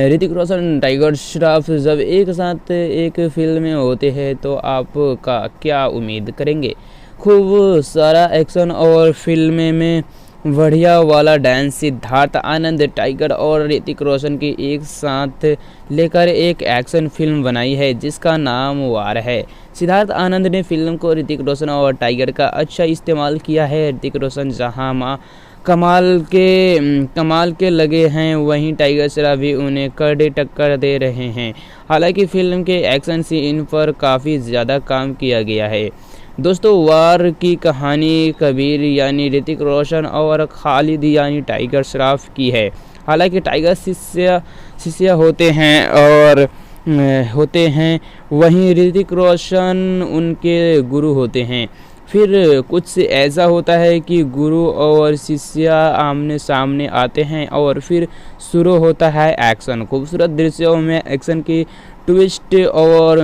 ऋतिक रोशन, टाइगर श्रॉफ जब एक साथ एक फिल्म में होते हैं तो आपका क्या उम्मीद करेंगे? खूब सारा एक्शन और फिल्म में बढ़िया वाला डांस। सिद्धार्थ आनंद टाइगर और ऋतिक रोशन की एक साथ लेकर एक एक्शन फिल्म बनाई है जिसका नाम वार है। सिद्धार्थ आनंद ने फिल्म को ऋतिक रोशन और टाइगर का अच्छा इस्तेमाल किया है। ऋतिक रोशन जहां कमाल के लगे हैं वहीं टाइगर श्रॉफ भी उन्हें कड़े टक्कर दे रहे हैं। हालांकि फिल्म के एक्शन सीन पर काफ़ी ज़्यादा काम किया गया है। दोस्तों वार की कहानी कबीर यानी ऋतिक रोशन और खालिद यानी टाइगर श्रॉफ की है। हालांकि टाइगर शिष्य होते हैं वहीं ऋतिक रोशन उनके गुरु होते हैं। फिर कुछ ऐसा होता है कि गुरु और शिष्य आमने सामने आते हैं और फिर शुरू होता है एक्शन। खूबसूरत दृश्यों में एक्शन की ट्विस्ट और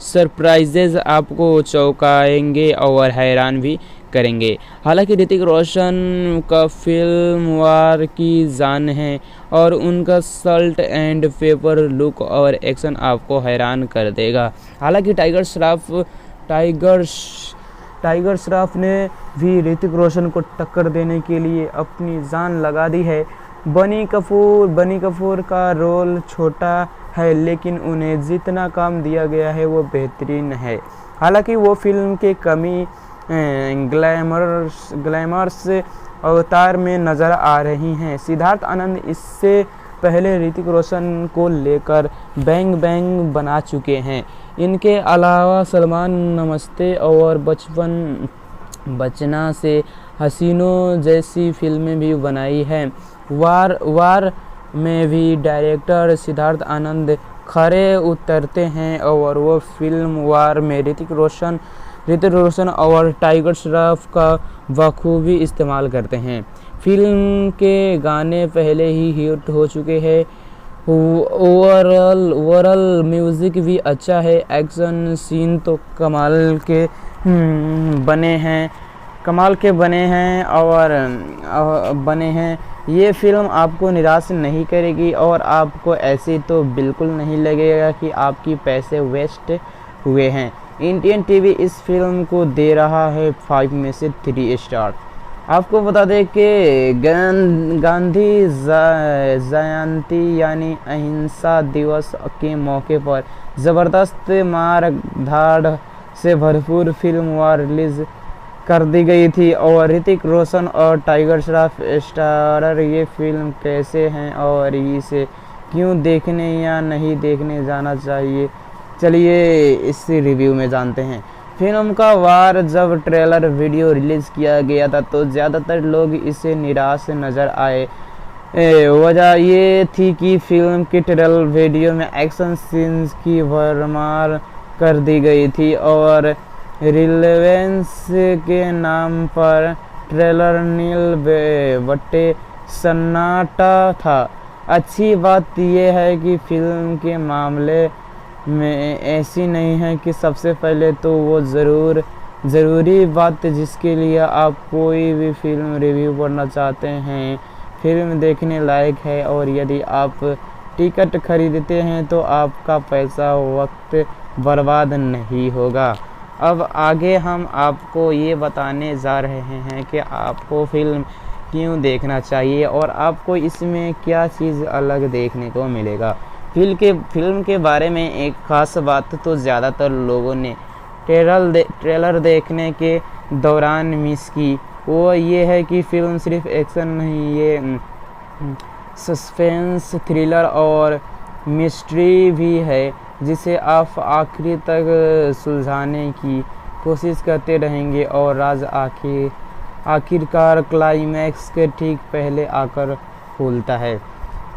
सरप्राइजेज आपको चौंकाएंगे और हैरान भी करेंगे। हालांकि ऋतिक रोशन का फिल्म वार की जान है और उनका सल्ट एंड पेपर लुक और एक्शन आपको हैरान कर देगा। हालांकि टाइगर श्रॉफ ने भी ऋतिक रोशन को टक्कर देने के लिए अपनी जान लगा दी है। बनी कपूर का रोल छोटा है लेकिन उन्हें जितना काम दिया गया है वो बेहतरीन है। हालांकि वो फिल्म के कमी ग्लैमरस अवतार में नज़र आ रही हैं। सिद्धार्थ आनंद इससे पहले ऋतिक रोशन को लेकर बैंग बैंग बना चुके हैं। इनके अलावा सलमान नमस्ते और बचना से हसीनों जैसी फिल्में भी बनाई हैं। वार में भी डायरेक्टर सिद्धार्थ आनंद खरे उतरते हैं और वो फिल्म वार में ऋतिक रोशन और टाइगर श्रॉफ का बखूबी इस्तेमाल करते हैं। फिल्म के गाने पहले ही हिट हो चुके हैं। ओवरऑल म्यूज़िक भी अच्छा है। एक्शन सीन तो कमाल के बने हैं। ये फिल्म आपको निराश नहीं करेगी और आपको ऐसे तो बिल्कुल नहीं लगेगा कि आपकी पैसे वेस्ट हुए हैं। इंडियन टीवी इस फिल्म को दे रहा है 5 में से 3 स्टार। आपको बता दें कि गांधी जयंती यानी अहिंसा दिवस के मौके पर ज़बरदस्त मार धाड़ से भरपूर फिल्म वार रिलीज़ कर दी गई थी और ऋतिक रोशन और टाइगर श्रॉफ स्टारर। ये फिल्म कैसे हैं और इसे क्यों देखने या नहीं देखने जाना चाहिए, चलिए इस रिव्यू में जानते हैं। फिल्म का वार जब ट्रेलर वीडियो रिलीज़ किया गया था तो ज़्यादातर लोग इसे निराश नज़र आए। वजह ये थी कि फिल्म के ट्रेलर वीडियो में एक्शन सीन्स की भरमार कर दी गई थी और रिलेवेंस के नाम पर ट्रेलर नील बट्टे सन्नाटा था। अच्छी बात यह है कि फिल्म के मामले में ऐसी नहीं है कि सबसे पहले तो वो ज़रूरी बात जिसके लिए आप कोई भी फिल्म रिव्यू पढ़ना चाहते हैं। फिल्म देखने लायक है और यदि आप टिकट खरीदते हैं तो आपका पैसा वक्त बर्बाद नहीं होगा। अब आगे हम आपको ये बताने जा रहे हैं कि आपको फ़िल्म क्यों देखना चाहिए और आपको इसमें क्या चीज़ अलग देखने को मिलेगा। फिल्म के बारे में एक ख़ास बात तो ज़्यादातर लोगों ने ट्रेलर देखने के दौरान मिस की, वो ये है कि फ़िल्म सिर्फ एक्शन नहीं, ये सस्पेंस, थ्रिलर और मिस्ट्री भी है जिसे आप आखिरी तक सुलझाने की कोशिश करते रहेंगे और राज आखिरकार क्लाइमैक्स के ठीक पहले आकर खुलता है।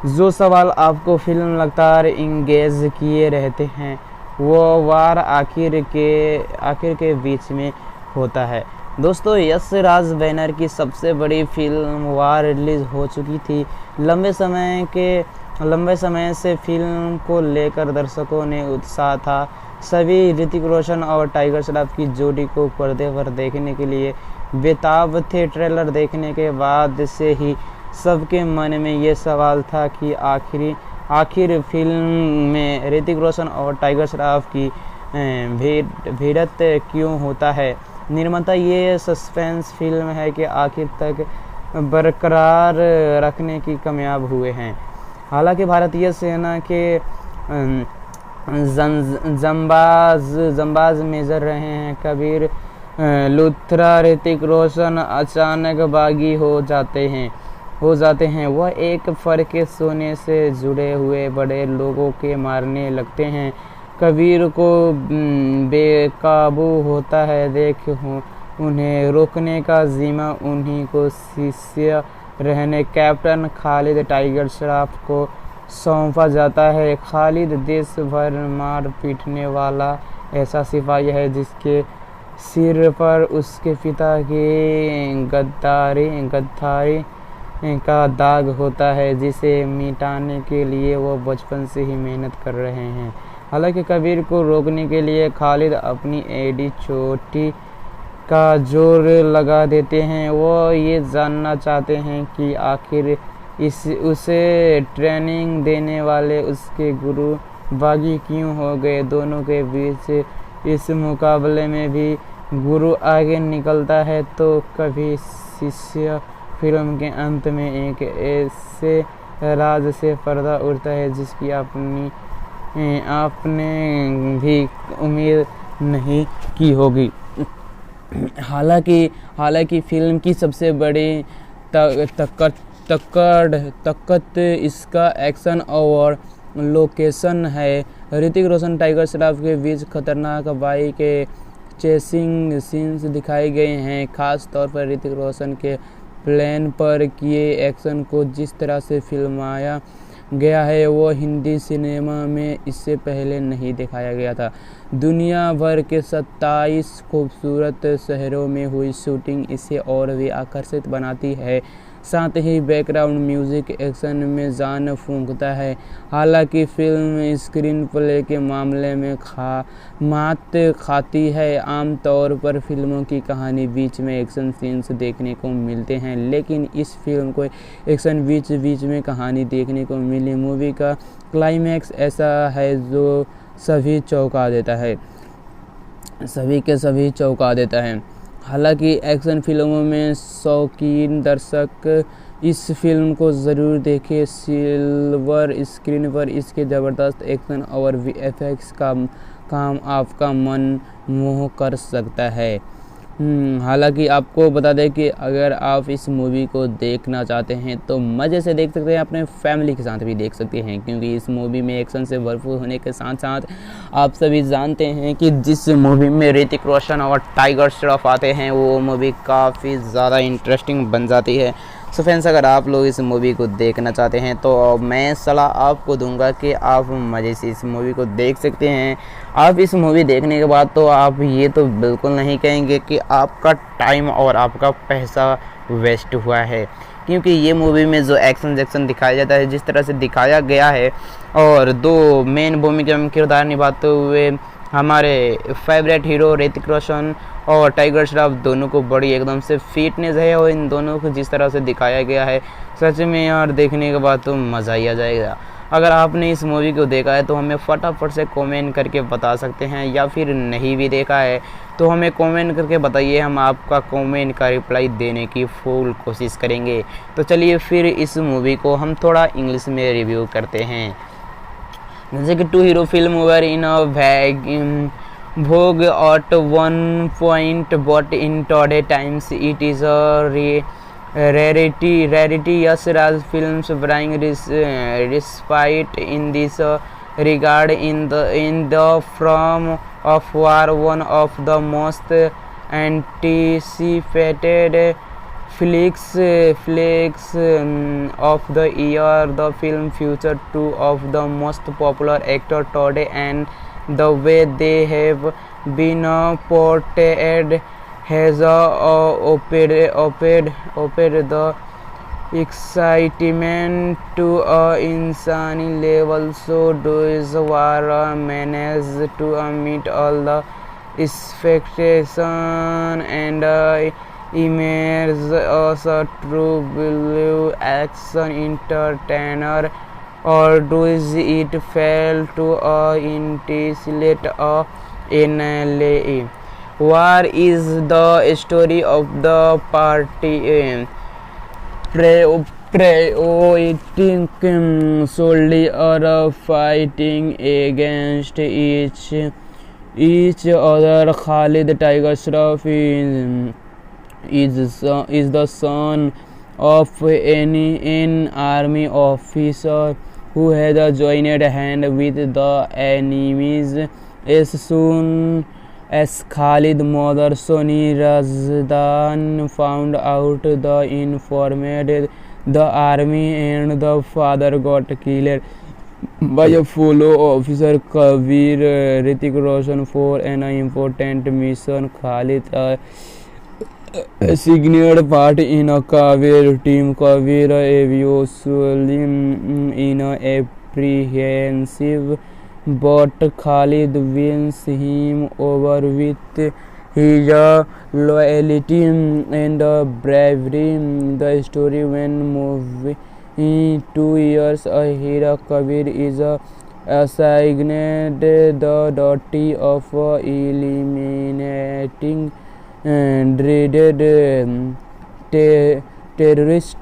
जो सवाल आपको फिल्म लगातार इंगेज किए रहते हैं वो वार आखिर के बीच में होता है। दोस्तों, यश राज बैनर की सबसे बड़ी फिल्म वार रिलीज़ हो चुकी थी। लंबे समय से फिल्म को लेकर दर्शकों ने उत्साह था। सभी ऋतिक रोशन और टाइगर श्रॉफ की जोड़ी को पर्दे पर देखने के लिए बेताब थे। ट्रेलर देखने के बाद से ही सबके मन में ये सवाल था कि आखिर फिल्म में ऋतिक रोशन और टाइगर श्रॉफ की भिड़ंत क्यों होता है। निर्माता ये सस्पेंस फिल्म है कि आखिर तक बरकरार रखने की कामयाब हुए हैं। हालांकि भारतीय सेना के जंबाज मेजर रहे हैं कबीर लुथरा ऋतिक रोशन अचानक बागी हो जाते हैं। वह एक फर के सोने से जुड़े हुए बड़े लोगों के मारने लगते हैं। कबीर को बेकाबू होता है देख उन्हें रोकने का जिम्मा उन्हीं को शिष्य रहने कैप्टन खालिद टाइगर श्रॉफ को सौंपा जाता है। खालिद देश भर मार पीटने वाला ऐसा सिपाही है जिसके सिर पर उसके पिता की गद्दारी का दाग होता है, जिसे मिटाने के लिए वो बचपन से ही मेहनत कर रहे हैं। हालांकि कबीर को रोकने के लिए खालिद अपनी एडी चोटी का जोर लगा देते हैं। वो ये जानना चाहते हैं कि आखिर उसे ट्रेनिंग देने वाले उसके गुरु बागी क्यों हो गए। दोनों के बीच इस मुकाबले में भी गुरु आगे निकलता है तो कभी शिष्य। फिल्म के अंत में एक ऐसे राज से पर्दा उड़ता है जिसकी आपने भी उम्मीद नहीं की होगी। हालांकि फिल्म की सबसे बड़ी ताकत इसका एक्शन और लोकेशन है। ऋतिक रोशन टाइगर श्रॉफ के बीच खतरनाक बाइक के चेसिंग सीन्स दिखाए गए हैं। खास तौर पर ऋतिक रोशन के प्लेन पर किए एक्शन को जिस तरह से फिल्माया गया है वो हिंदी सिनेमा में इससे पहले नहीं दिखाया गया था। दुनिया भर के 27 खूबसूरत शहरों में हुई शूटिंग इसे और भी आकर्षित बनाती है। साथ ही बैकग्राउंड म्यूजिक एक्शन में जान फूंकता है। हालांकि फिल्म स्क्रीन प्ले के मामले में मात खाती है। आमतौर पर फिल्मों की कहानी बीच में एक्शन सीन्स देखने को मिलते हैं, लेकिन इस फिल्म को एक्शन बीच में कहानी देखने को मिली। मूवी का क्लाइमैक्स ऐसा है जो सभी चौंका देता है। हालांकि एक्शन फिल्मों में शौकीन दर्शक इस फिल्म को ज़रूर देखें। सिल्वर स्क्रीन पर इसके ज़बरदस्त एक्शन और वीएफएक्स का काम आपका मन मोह कर सकता है। हालांकि आपको बता दें कि अगर आप इस मूवी को देखना चाहते हैं तो मज़े से देख सकते हैं, अपने फैमिली के साथ भी देख सकते हैं, क्योंकि इस मूवी में एक्शन से भरपूर होने के साथ साथ आप सभी जानते हैं कि जिस मूवी में ऋतिक रोशन और टाइगर श्रॉफ आते हैं वो मूवी काफ़ी ज़्यादा इंटरेस्टिंग बन जाती है। सो फ्रेंड्स, अगर आप लोग इस मूवी को देखना चाहते हैं तो मैं सलाह आपको दूंगा कि आप मज़े से इस मूवी को देख सकते हैं। आप इस मूवी देखने के बाद तो आप ये तो बिल्कुल नहीं कहेंगे कि आपका टाइम और आपका पैसा वेस्ट हुआ है, क्योंकि ये मूवी में जो एक्शन दिखाया जाता है, जिस तरह से दिखाया गया है, और दो मेन भूमिका में किरदार निभाते हुए हमारे फेवरेट हीरो ऋतिक रोशन और टाइगर श्रॉफ दोनों को बड़ी एकदम से फिटनेस है, और इन दोनों को जिस तरह से दिखाया गया है सच में यार देखने के बाद तो मज़ा ही आ जाएगा। अगर आपने इस मूवी को देखा है तो हमें फटाफट से कमेंट करके बता सकते हैं, या फिर नहीं भी देखा है तो हमें कमेंट करके बताइए, हम आपका कमेंट का रिप्लाई देने की फुल कोशिश करेंगे। तो चलिए फिर इस मूवी को हम थोड़ा इंग्लिश में रिव्यू करते हैं। जैसे कि two hero film were in a vogue at one point, but in today times it is a rarity. Yes, Raj films bring respite in this regard in the form of War, one of the most anticipated flicks of the year. The film featured two of the most popular actors today, and the way they have been portrayed has opened the excitement to an insane level. So does War manage to meet all the expectations and emerge as a true blue action entertainer, or does it fail to initiate a NLA? War is the story of the party prioritizing solely or fighting against each other. Khalid Tiger Shroff is the son of an army officer who has joined hand with the enemies. As soon as Khalid's mother Soni Razdan found out the information, the army and the father got killed by a fellow officer Kabir. Hrithik Roshan for an important mission. Khalid signed part in a Kabir team. Kabir obviously in a apprehensive, but Khalid wins him over with his loyalty and bravery. The story when movie 2 years ahead, Kabir is assigned the duty of eliminating dreaded terrorist.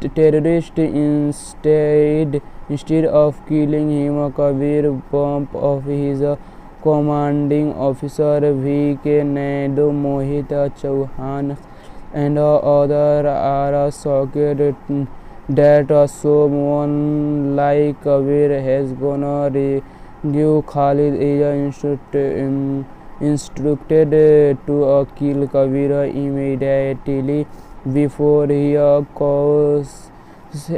Instead of killing him, Kabir bump of his commanding officer V.K. Naidu, Mohit Chauhan and others are shocked that someone like Kabir has gonna rescue Khalid. Is instructed to kill Kabir immediately before he causes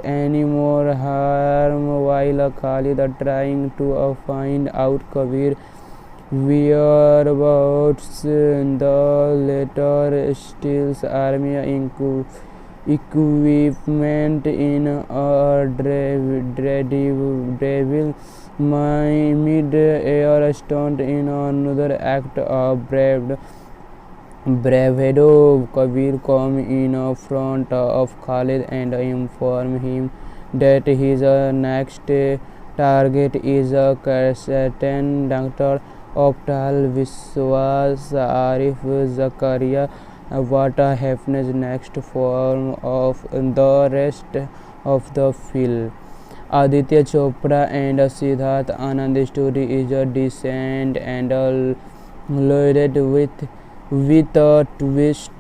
any more harm, while Khalid trying to find out Kabir whereabouts. The latter steals army equipment in a devil mid-air stunt in another act of bravado. Kabir comes in front of Khalid and informs him that his next target is a certain Dr. Optal Viswas Arif Zakaria. What happens next form of the rest of the film. Aditya Chopra and Siddharth Anand story is decent and loaded with a twist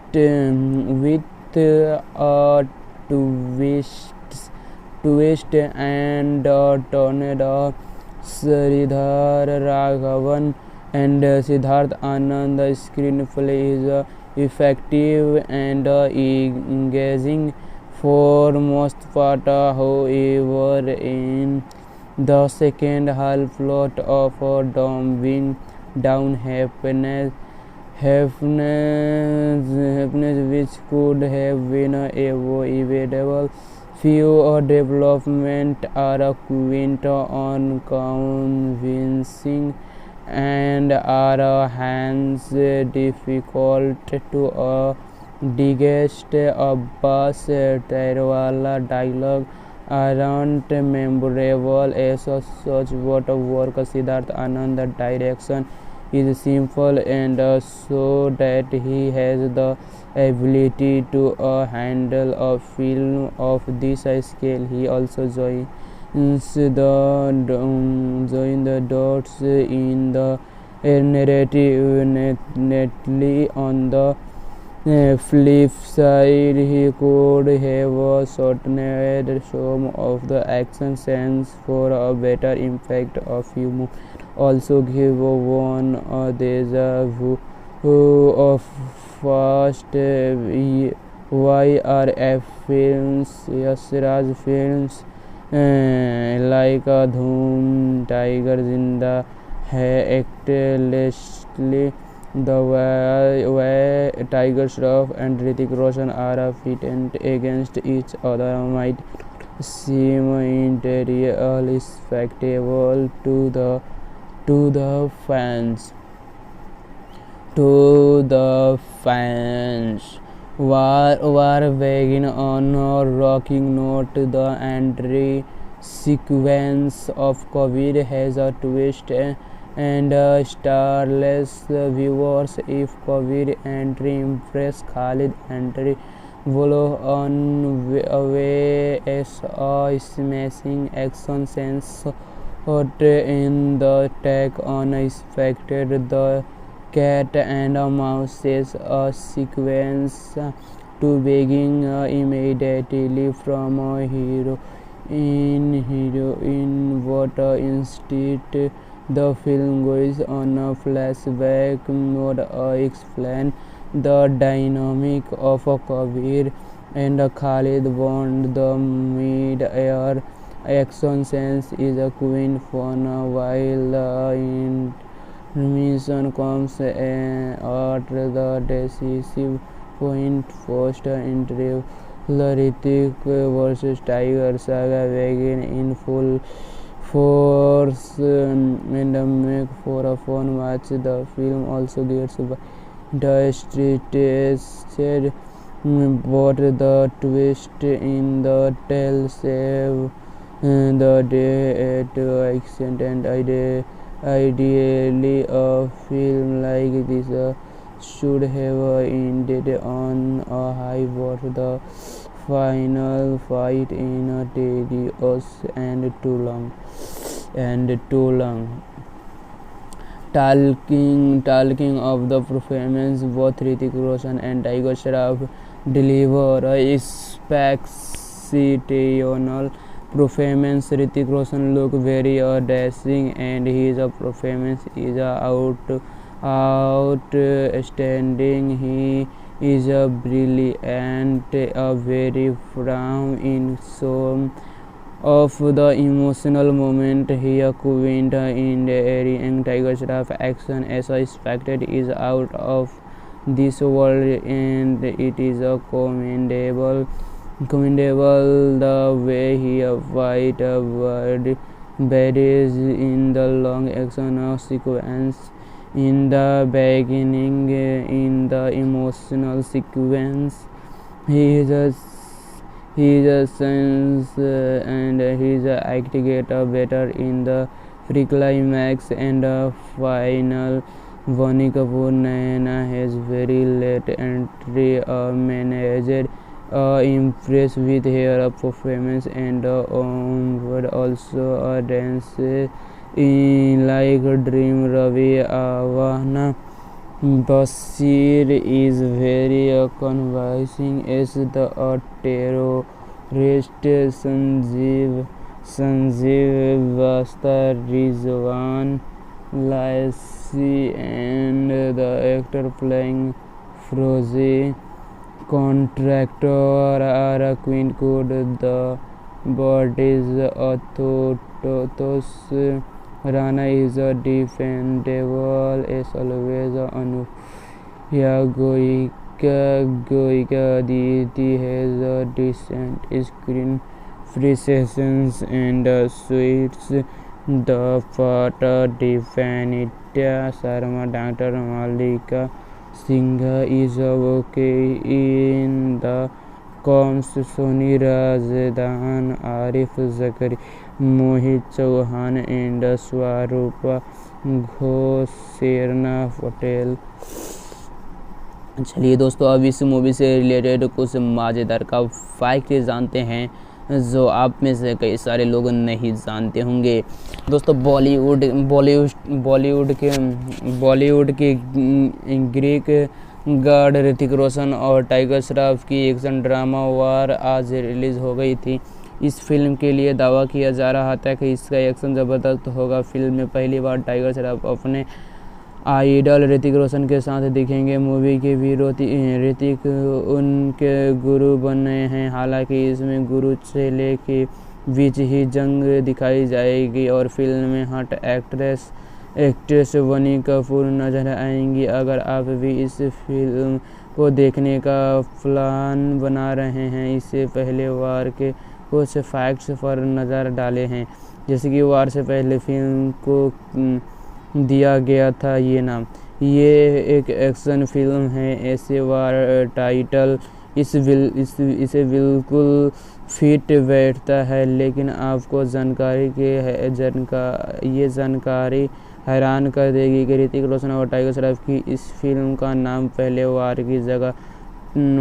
and tornado. Sridhar Raghavan and Siddharth Anand screenplay is effective and engaging for most part. However, in the second half, lot of dumbing down happiness which could have been avoidable. Few development are quite unconvincing and are hence difficult to digest. Abbas Tyrwala dialogue aren't memorable as such, but work Siddharth Anand's direction is simple and so that he has the ability to handle a film of this scale. He also join the dots in the narrative neatly. On the flip side, he could have shortened some of the action scenes for a better impact. A few also give one a deja vu of first YRF films, Yashraj films like Dhoom, Tiger Zinda Hai, Actlessly, the way Tiger Shroff and Hrithik Roshan are pitted against each other might seem entirely spectacle to the fans. War begin on a rocking note. The entry sequence of Kabir has a twist and starless viewers. If Kabir entry impress, Khalid entry blow on away as a smashing action sense. But in the take unexpected, the cat and mouse sequence to begin immediately from a heroine, but instead the film goes on a flashback mode. Explain the dynamic of Kabir and Khalid Bond. The mid-air action sense is a queen fun, while the intermission comes at the decisive point. Post interval Hrithik vs Tiger saga begin in full force and make for a fun match. The film also gets the stretched, but the twist in the tale save the day at accent. And ideally a film like this should have ended on a high, but the final fight in a tedious and too long. Talking of the performance, both Hrithik Roshan and Tiger Shroff deliver a exceptional performance. Hrithik Roshan look very dashing, and his performance is outstanding. He is brilliant, very firm in some of the emotional moment. Here couldn't in the area, and Tiger Shroff action as expected is out of this world, and it is commendable the way he fight baddies in the long action sequence. In the beginning, in the emotional sequence, he is sense and his act get better in the pre-climax and final. Bonnie Kapoor Naina has very late entry managed impressed with her performance, and would also dance in like Dream. Ravi Avana Bashir is very convincing as the terrorist. Sanjeev Basta, Rizwan Laisi, and the actor playing Froze contractor are Queen Code. The bodies Thotos Rana is defendable as always. Anuya Goika Aditi has a decent screen presence and suits the part. Definitya Sharma, Dr. Malika Singh is okay in the comms, Soni Razdan, Arif Zakaria, Mohit Chauhan, इंडस, स्वरूपा घोष, शेरना पटेल। चलिए दोस्तों, अब इस movie से related कुछ मज़ेदार का fact जानते हैं जो आप में से कई सारे लोग नहीं जानते होंगे। दोस्तों, बॉलीवुड के ग्रीक गॉड ऋतिक रोशन और टाइगर श्रॉफ की एक्शन ड्रामा वार आज रिलीज़ हो गई थी। इस फिल्म के लिए दावा किया जा रहा था कि इसका एक्शन ज़बरदस्त होगा। फिल्म में पहली बार टाइगर श्रॉफ अपने आइडल ऋतिक रोशन के साथ दिखेंगे। मूवी के भी ऋतिक उनके गुरु बने हैं। हालांकि इसमें गुरु चेले के बीच ही जंग दिखाई जाएगी और फिल्म में हॉट एक्ट्रेस वनी कपूर नजर आएंगी। अगर आप भी इस फिल्म को देखने का प्लान बना रहे हैं, इससे पहले वार के कुछ फैक्ट्स पर नज़र डाले हैं। जैसे कि वार से पहले फिल्म को दिया गया था ये नाम। ये एक एक्शन फिल्म है, ऐसे वार टाइटल इसे बिल्कुल फिट बैठता है। लेकिन आपको ये जानकारी हैरान कर देगी कि ऋतिक रोशन और टाइगर श्रॉफ की इस फिल्म का नाम पहले वार की जगह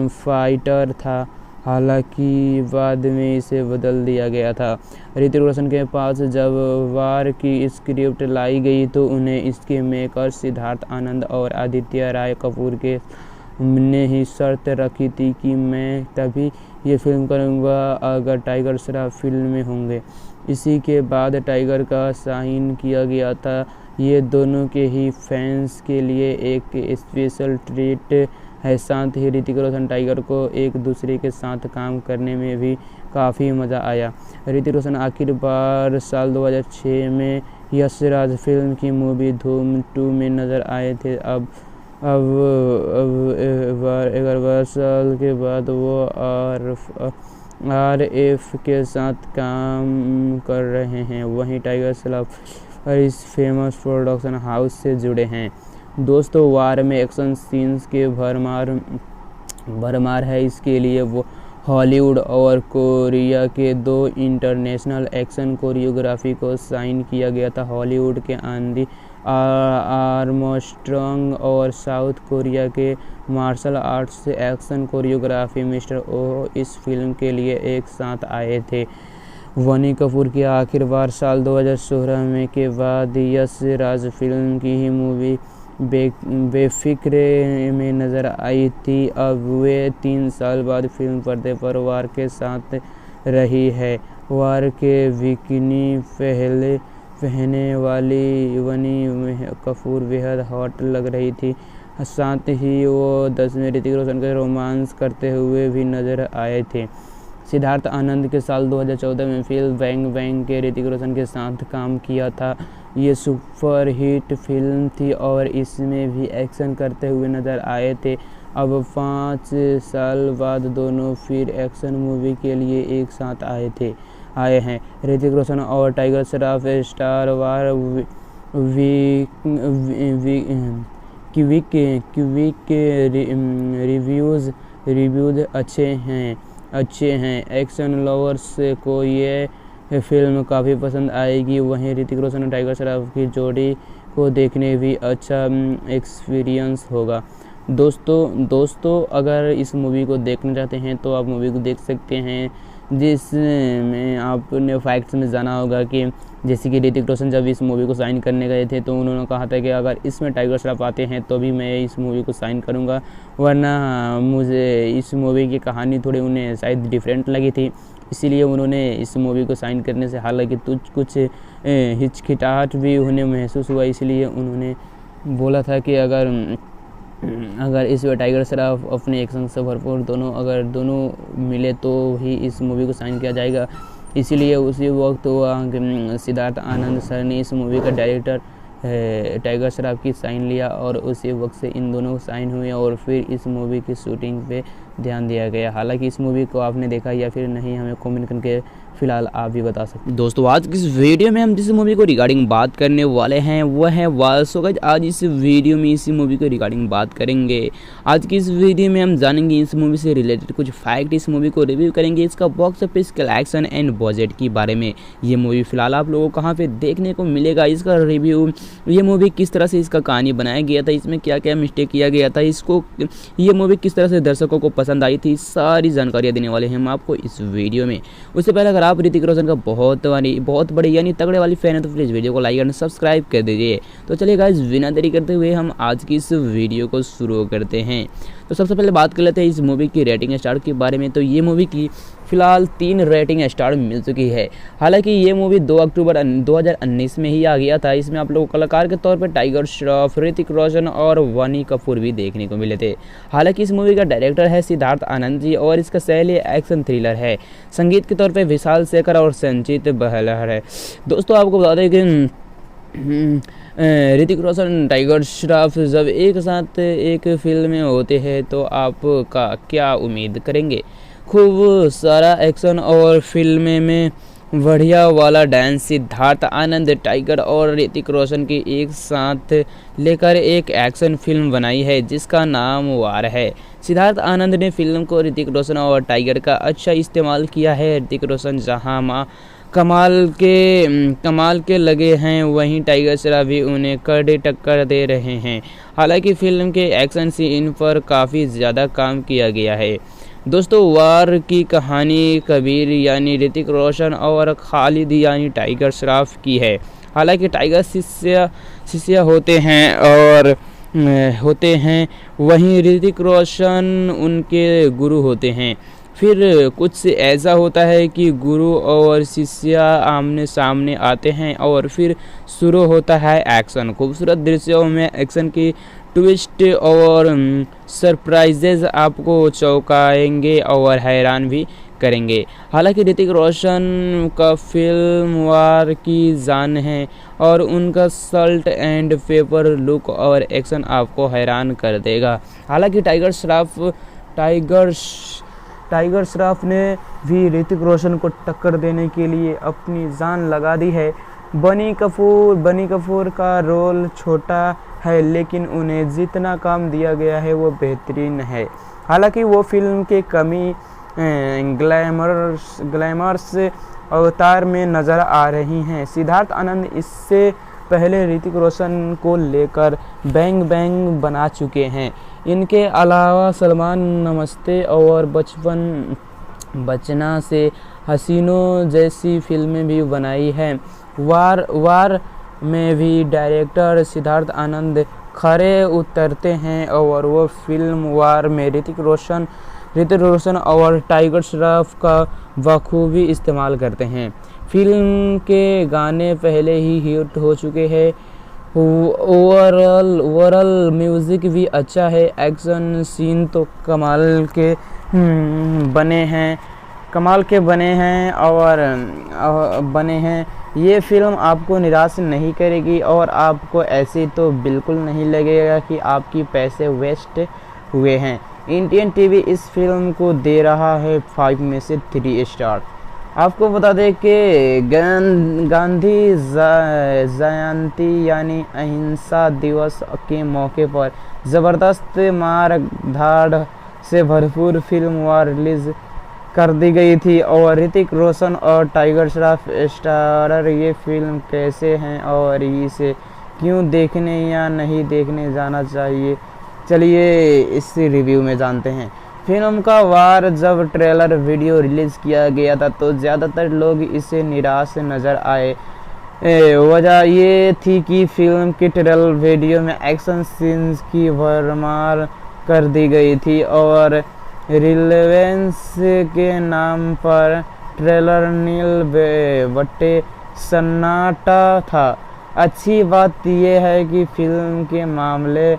फाइटर था। हालांकि बाद में इसे बदल दिया गया था। ऋतिक रोशन के पास जब वार की स्क्रिप्ट लाई गई तो उन्हें इसके मेकर सिद्धार्थ आनंद और आदित्य राय कपूर के ने ही शर्त रखी थी कि मैं तभी ये फिल्म करूँगा अगर टाइगर श्रॉफ फिल्म में होंगे। इसी के बाद टाइगर का साइन किया गया था। ये दोनों के ही फैंस के लिए एक स्पेशल ट्रीट है। साथ ही ऋतिक रोशन टाइगर को एक दूसरे के साथ काम करने में भी काफ़ी मज़ा आया। ऋतिक रोशन आखिर बार साल 2006 में यश राज फिल्म की मूवी धूम 2 में नज़र आए थे। अब 11 साल के बाद वो RF के साथ काम कर रहे हैं। वहीं टाइगर श्रॉफ इस फेमस प्रोडक्शन हाउस से जुड़े हैं। दोस्तों, वार में एक्शन सीन्स के भरमार है। इसके लिए वो हॉलीवुड और कोरिया के 2 इंटरनेशनल एक्शन कोरियोग्राफी को साइन किया गया था। हॉलीवुड के एंडी आर्मस्ट्रॉन्ग और साउथ कोरिया के मार्शल आर्ट्स से एक्शन कोरियोग्राफी मिस्टर ओ इस फिल्म के लिए एक साथ आए थे। वनी कपूर की आखिर बार साल 2016 में के बाद यश राज फिल्म की ही मूवी बेफिक्रे में नज़र आई थी। अब वे 3 साल बाद फिल्म पर्दे पर वार के साथ रही है। वार के बिकिनी पहने वाली वनी कपूर बेहद हॉट लग रही थी। साथ ही वो 10 में ऋतिक रोशन के रोमांस करते हुए भी नजर आए थे। सिद्धार्थ आनंद के साल 2014 में फिल्म बैंग बैंग के ऋतिक रोशन के साथ काम किया था। ये सुपर हिट फिल्म थी और इसमें भी एक्शन करते हुए नजर आए थे। अब 5 साल बाद दोनों फिर एक्शन मूवी के लिए एक साथ आए हैं। ऋतिक रोशन और टाइगर श्रॉफ स्टार वार क्विक के रिव्यूज अच्छे हैं। एक्शन लवर्स को ये फिल्म काफ़ी पसंद आएगी। वहीं ऋतिक रोशन और टाइगर श्रॉफ की जोड़ी को देखने भी अच्छा एक्सपीरियंस होगा। दोस्तों अगर इस मूवी को देखना चाहते हैं तो आप मूवी को देख सकते हैं, जिसमें आपने फैक्ट्स में जाना होगा कि जैसे कि ऋतिक रोशन जब इस मूवी को साइन करने गए थे तो उन्होंने कहा था कि अगर इसमें टाइगर श्रॉफ आते हैं तो भी मैं इस मूवी को साइन करूंगा, वरना मुझे इस मूवी की कहानी थोड़ी उन्हें शायद डिफरेंट लगी थी, इसीलिए उन्होंने इस मूवी को साइन करने से हालांकि कुछ हिचकिचाहट भी उन्हें महसूस हुआ। इसलिए उन्होंने बोला था कि अगर इसमें टाइगर श्रॉफ अपने एक्शन से भरपूर दोनों मिले तो ही इस मूवी को साइन किया जाएगा। इसीलिए उसी वक्त सिद्धार्थ आनंद सर ने इस मूवी का डायरेक्टर टाइगर श्रॉफ की साइन लिया और उसी वक्त से इन दोनों साइन हुए और फिर इस मूवी की शूटिंग पे ध्यान दिया गया। हालांकि इस मूवी को आपने देखा या फिर नहीं, हमें कमेंट करके फिलहाल आप भी बता सकते हैं। दोस्तों आज की इस वीडियो में हम जिस मूवी को रिगार्डिंग बात करने वाले हैं वह है वार। सो गाइस आज इस वीडियो में इसी मूवी को रिगार्डिंग बात करेंगे। आज की इस वीडियो में हम जानेंगे इस मूवी से रिलेटेड कुछ फैक्ट, इस मूवी को रिव्यू करेंगे, इसका box office collection and budget के बारे में। ये मूवी फिलहाल आप लोगों को कहाँ पे देखने को मिलेगा, इसका रिव्यू, ये मूवी किस तरह से इसका कहानी बनाया गया था, इसमें क्या क्या मिस्टेक किया गया था, इसको ये मूवी किस तरह से दर्शकों को पसंद आई थी, सारी जानकारियाँ देने वाले हैं हम आपको इस वीडियो में। उससे पहले अगर आप ऋतिक रोशन का बहुत बड़े यानी तगड़े वाली फैन है तो प्लीज़ वीडियो को लाइक एंड सब्सक्राइब कर दीजिए। तो चलिए गाइस बिना देरी करते हुए हम आज की इस वीडियो को शुरू करते हैं। तो सबसे पहले बात कर लेते हैं इस मूवी की रेटिंग स्टार के बारे में। तो ये मूवी की फ़िलहाल 3 रेटिंग स्टार मिल चुकी है। हालांकि ये मूवी 2 अक्टूबर 2019 में ही आ गया था। इसमें आप लोगों को कलाकार के तौर पर टाइगर श्रॉफ, ऋतिक रोशन और वानी कपूर भी देखने को मिले थे। हालांकि इस मूवी का डायरेक्टर है सिद्धार्थ आनंद जी और इसका शैली एक्शन थ्रिलर है। संगीत के तौर पर विशाल शेखर और संजीत बहलर है। दोस्तों आपको बता दें कि ऋतिक रोशन, टाइगर श्रॉफ जब एक साथ एक फिल्म में होते हैं तो आपका क्या उम्मीद करेंगे? खूब सारा एक्शन और फिल्म में बढ़िया वाला डांस। सिद्धार्थ आनंद टाइगर और ऋतिक रोशन की एक साथ लेकर एक एक्शन फिल्म बनाई है जिसका नाम वार है। सिद्धार्थ आनंद ने फिल्म को ऋतिक रोशन और टाइगर का अच्छा इस्तेमाल किया है। ऋतिक रोशन जहां कमाल के लगे हैं वहीं टाइगर श्रॉफ भी उन्हें कड़े टक्कर दे रहे हैं। हालांकि फिल्म के एक्शन सीन पर काफ़ी ज़्यादा काम किया गया है। दोस्तों वार की कहानी कबीर यानी ऋतिक रोशन और खालिद यानी टाइगर श्रॉफ की है। हालांकि टाइगर शिष्य होते हैं वहीं ऋतिक रोशन उनके गुरु होते हैं। फिर कुछ ऐसा होता है कि गुरु और शिष्य आमने सामने आते हैं और फिर शुरू होता है एक्शन। खूबसूरत दृश्यों में एक्शन की ट्विस्ट और सरप्राइजेज आपको चौंकाएंगे और हैरान भी करेंगे। हालांकि ऋतिक रोशन का फिल्म वार की जान है और उनका सल्ट एंड पेपर लुक और एक्शन आपको हैरान कर देगा। हालांकि टाइगर श्रॉफ ने भी ऋतिक रोशन को टक्कर देने के लिए अपनी जान लगा दी है। बनी कपूर का रोल छोटा है लेकिन उन्हें जितना काम दिया गया है वो बेहतरीन है। हालांकि वो फिल्म के कमी ग्लैमरस अवतार में नज़र आ रही हैं। सिद्धार्थ आनंद इससे पहले ऋतिक रोशन को लेकर बैंग बैंग बना चुके हैं। इनके अलावा सलमान नमस्ते और बचना से हसीनों जैसी फिल्में भी बनाई हैं। वार में भी डायरेक्टर सिद्धार्थ आनंद खरे उतरते हैं और वो फिल्म वार में ऋतिक रोशन और टाइगर श्रॉफ का बखूबी इस्तेमाल करते हैं। फिल्म के गाने पहले ही हिट हो चुके हैं। ओवरऑल म्यूज़िक भी अच्छा है। एक्शन सीन तो कमाल के बने हैं। ये फिल्म आपको निराश नहीं करेगी और आपको ऐसे तो बिल्कुल नहीं लगेगा कि आपकी पैसे वेस्ट हुए हैं। इंडियन टीवी इस फिल्म को दे रहा है 5 में से 3 स्टार। आपको बता दें कि गांधी जयंती यानी अहिंसा दिवस के मौके पर ज़बरदस्त मार धाड़ से भरपूर फिल्म वार रिलीज़ कर दी गई थी और ऋतिक रोशन और टाइगर श्रॉफ स्टारर ये फिल्म कैसे हैं और इसे क्यों देखने या नहीं देखने जाना चाहिए, चलिए इस रिव्यू में जानते हैं। फिल्म का वार जब ट्रेलर वीडियो रिलीज़ किया गया था तो ज़्यादातर लोग इसे निराश नज़र आए। वजह ये थी कि फिल्म की ट्रेलर वीडियो में एक्शन सीन्स की भरमार कर दी गई थी और रिलेवेंस के नाम पर ट्रेलर नील बट्टे सन्नाटा था। अच्छी बात यह है कि फिल्म के मामले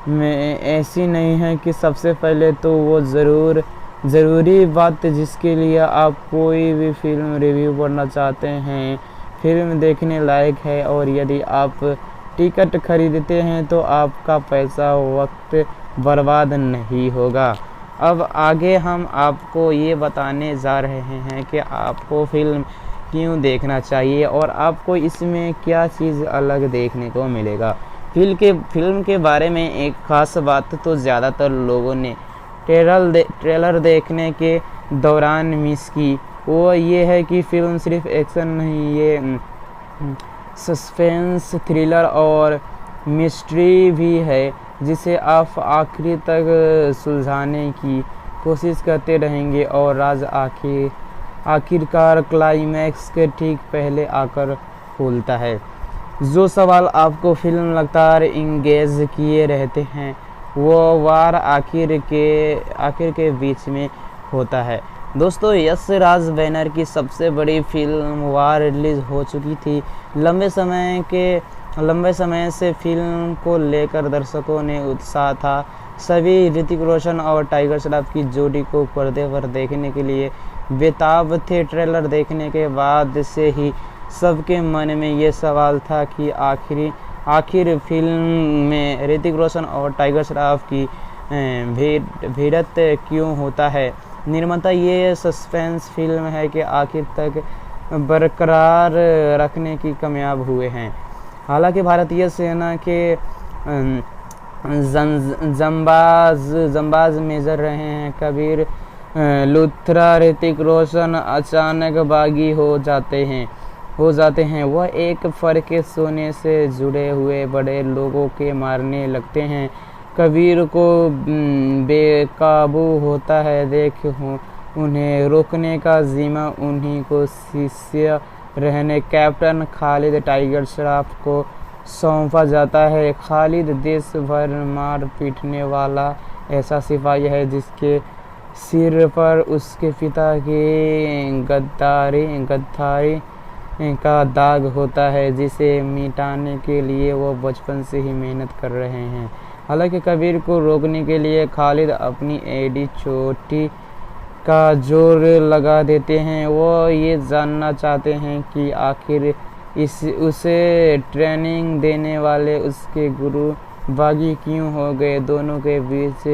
में ऐसी नहीं है कि सबसे पहले तो वो ज़रूरी बात जिसके लिए आप कोई भी फिल्म रिव्यू पढ़ना चाहते हैं फिल्म देखने लायक है और यदि आप टिकट खरीदते हैं तो आपका पैसा वक्त बर्बाद नहीं होगा। अब आगे हम आपको ये बताने जा रहे हैं कि आपको फिल्म क्यों देखना चाहिए और आपको इसमें क्या चीज़ अलग देखने को मिलेगा। फिल्म के बारे में एक ख़ास बात तो ज़्यादातर लोगों ने ट्रेलर देखने के दौरान मिस की, वो ये है कि फिल्म सिर्फ एक्शन नहीं, ये सस्पेंस, थ्रिलर और मिस्ट्री भी है जिसे आप आखिरी तक सुलझाने की कोशिश करते रहेंगे और राज आखिरकार क्लाइमैक्स के ठीक पहले आकर खुलता है। जो सवाल आपको फिल्म लगातार इंगेज किए रहते हैं वो वार आखिर के बीच में होता है। दोस्तों, यश राज बैनर की सबसे बड़ी फिल्म वार रिलीज़ हो चुकी थी। लंबे समय से फिल्म को लेकर दर्शकों ने उत्साह था। सभी ऋतिक रोशन और टाइगर श्रॉफ की जोड़ी को पर्दे पर देखने के लिए बेताब थे। ट्रेलर देखने के बाद से ही सबके मन में ये सवाल था कि आखिर फिल्म में ऋतिक रोशन और टाइगर श्रॉफ की भिड़त क्यों होता है। निर्माता ये सस्पेंस फिल्म है कि आखिर तक बरकरार रखने की कामयाब हुए हैं। हालांकि भारतीय सेना के जंबाज मेजर रहे हैं कबीर लूथरा ऋतिक रोशन अचानक बागी हो जाते हैं। वह एक फर के सोने से जुड़े हुए बड़े लोगों के मारने लगते हैं। कबीर को बेकाबू होता है देख उन्हें रोकने का जिम्मा उन्हीं को शिष्य रहने कैप्टन खालिद टाइगर श्रॉफ को सौंपा जाता है। खालिद देश भर मार पीटने वाला ऐसा सिपाही है जिसके सिर पर उसके पिता की गद्दारी का दाग होता है, जिसे मिटाने के लिए वो बचपन से ही मेहनत कर रहे हैं। हालांकि कबीर को रोकने के लिए खालिद अपनी एडी चोटी का जोर लगा देते हैं। वो ये जानना चाहते हैं कि आखिर उसे ट्रेनिंग देने वाले उसके गुरु बागी क्यों हो गए। दोनों के बीच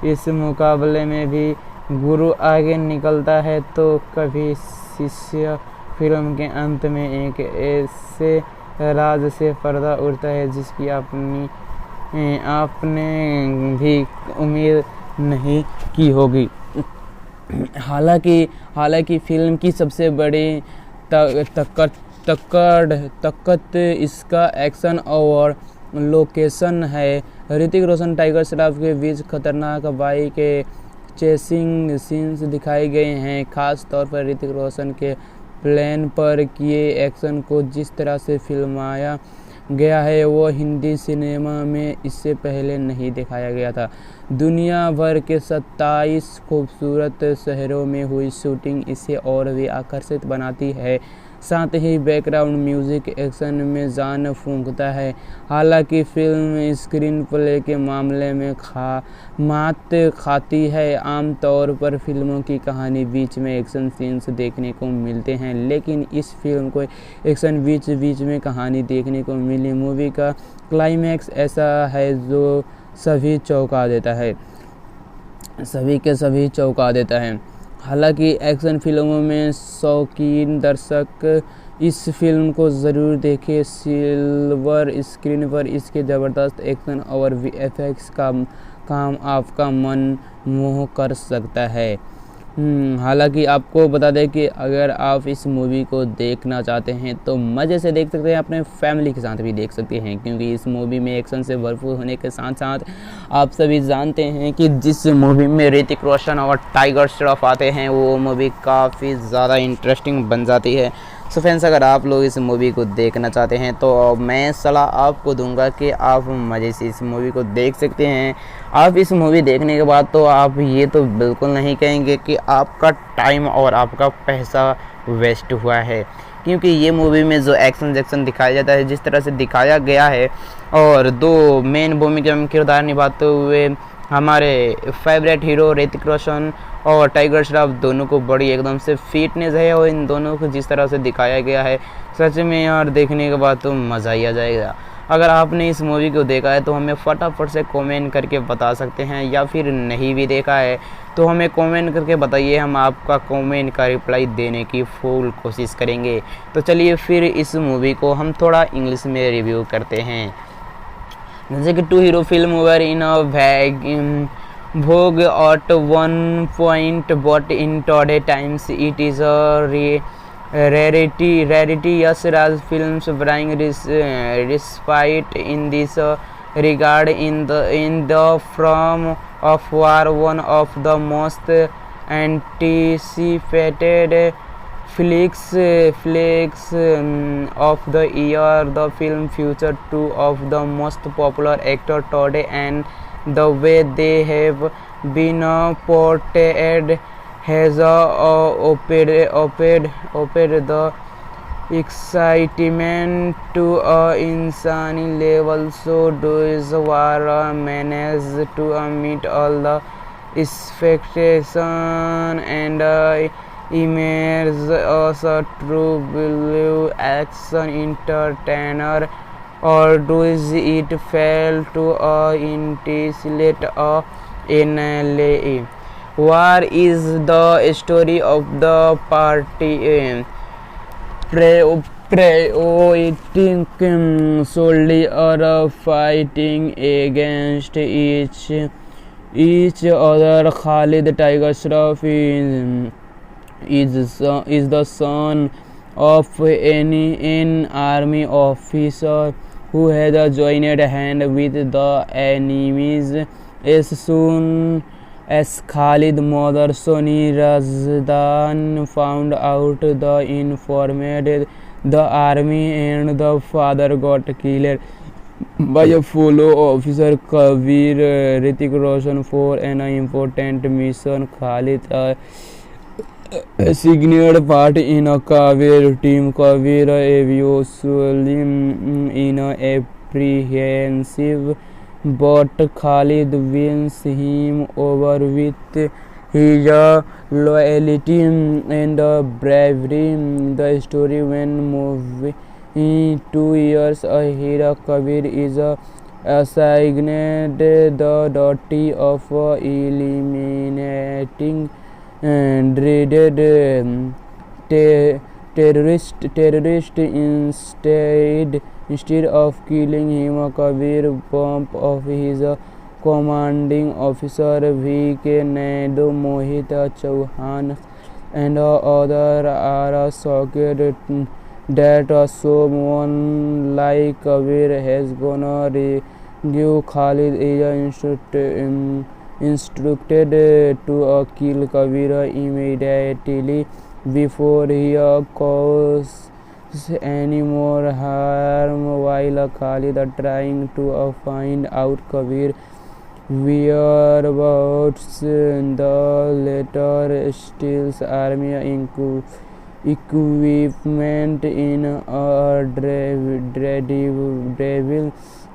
इस मुकाबले में भी गुरु आगे निकलता है तो कभी शिष्य। फिल्म के अंत में एक ऐसे राज से पर्दा उड़ता है जिसकी आपने भी उम्मीद नहीं की होगी। हालांकि फिल्म की सबसे बड़ी ताकत इसका एक्शन और लोकेशन है। ऋतिक रोशन टाइगर श्रॉफ के बीच खतरनाक बाइक के चेसिंग सीन्स दिखाए गए हैं। खास तौर पर ऋतिक रोशन के प्लेन पर किए एक्शन को जिस तरह से फिल्माया गया है वो हिंदी सिनेमा में इससे पहले नहीं दिखाया गया था। दुनिया भर के 27 खूबसूरत शहरों में हुई शूटिंग इसे और भी आकर्षित बनाती है। साथ ही बैकग्राउंड म्यूजिक एक्शन में जान फूंकता है। हालांकि फिल्म स्क्रीन प्ले के मामले में मात खाती है। आमतौर पर फिल्मों की कहानी बीच में एक्शन सीन्स देखने को मिलते हैं, लेकिन इस फिल्म को एक्शन बीच में कहानी देखने को मिली। मूवी का क्लाइमैक्स ऐसा है जो सभी के सभी चौंका देता है। हालांकि एक्शन फिल्मों में शौकीन दर्शक इस फिल्म को ज़रूर देखें। सिल्वर स्क्रीन पर इसके ज़बरदस्त एक्शन और वीएफएक्स का काम आपका मन मोह कर सकता है। हालांकि आपको बता दें कि अगर आप इस मूवी को देखना चाहते हैं तो मज़े से देख सकते हैं, अपने फैमिली के साथ भी देख सकते हैं, क्योंकि इस मूवी में एक्शन से भरपूर होने के साथ साथ आप सभी जानते हैं कि जिस मूवी में ऋतिक रोशन और टाइगर श्रॉफ आते हैं वो मूवी काफ़ी ज़्यादा इंटरेस्टिंग बन जाती है। सो फ्रेंड्स, अगर आप लोग इस मूवी को देखना चाहते हैं तो मैं सलाह आपको दूंगा कि आप मज़े से इस मूवी को देख सकते हैं। आप इस मूवी देखने के बाद तो आप ये तो बिल्कुल नहीं कहेंगे कि आपका टाइम और आपका पैसा वेस्ट हुआ है, क्योंकि ये मूवी में जो एक्शन दिखाया जाता है, जिस तरह से दिखाया गया है, और दो मेन भूमिका में किरदार निभाते हुए हमारे फेवरेट हीरो ऋतिक रोशन और टाइगर श्रॉफ दोनों को बड़ी एकदम से फिटनेस है, और इन दोनों को जिस तरह से दिखाया गया है सच में यार देखने के बाद तो मज़ा ही आ जाएगा। अगर आपने इस मूवी को देखा है तो हमें फटाफट से कमेंट करके बता सकते हैं, या फिर नहीं भी देखा है तो हमें कमेंट करके बताइए, हम आपका कमेंट का रिप्लाई देने की फुल कोशिश करेंगे। तो चलिए फिर इस मूवी को हम थोड़ा इंग्लिश में रिव्यू करते हैं। जैसे कि two hero film were in a vogue at one point, but in today times it is a rarity. Yes, Raj films bring respite in this regard in the form of War, one of the most anticipated flicks of the year. The film featured two of the most popular actors today, and the way they have been portrayed has opened the excitement to insane level. So does War manage to meet all the expectation and emerge as a true blue action entertainer, or does it fail to initiate in LA? War is the story of the party prioritizing solely or fighting against each other. Khalid Tiger Shroff is the son of an army officer who has joined hand with the enemies. As soon as Khalid's mother Soni Razdan found out the information, the army and the father got killed by a fellow officer Kabir. Hrithik Roshan for an important mission. Khalid signed part in a Kabir team. Kabir eventually in a apprehensive, but Khalid wins him over with his loyalty and bravery. The story when movie 2 years ahead, Kabir is assigned the duty of eliminating dreaded terrorist instead of killing him. Kabir bump of his commanding officer V.K. Naidu, Mohit Chauhan and others are shocked that someone like Kabir has gonna rescue Khalid. Is instructed to kill Kabir immediately before he causes any more harm, while Khalid trying to find out Kabir whereabouts. The latter steals army equipment in a devil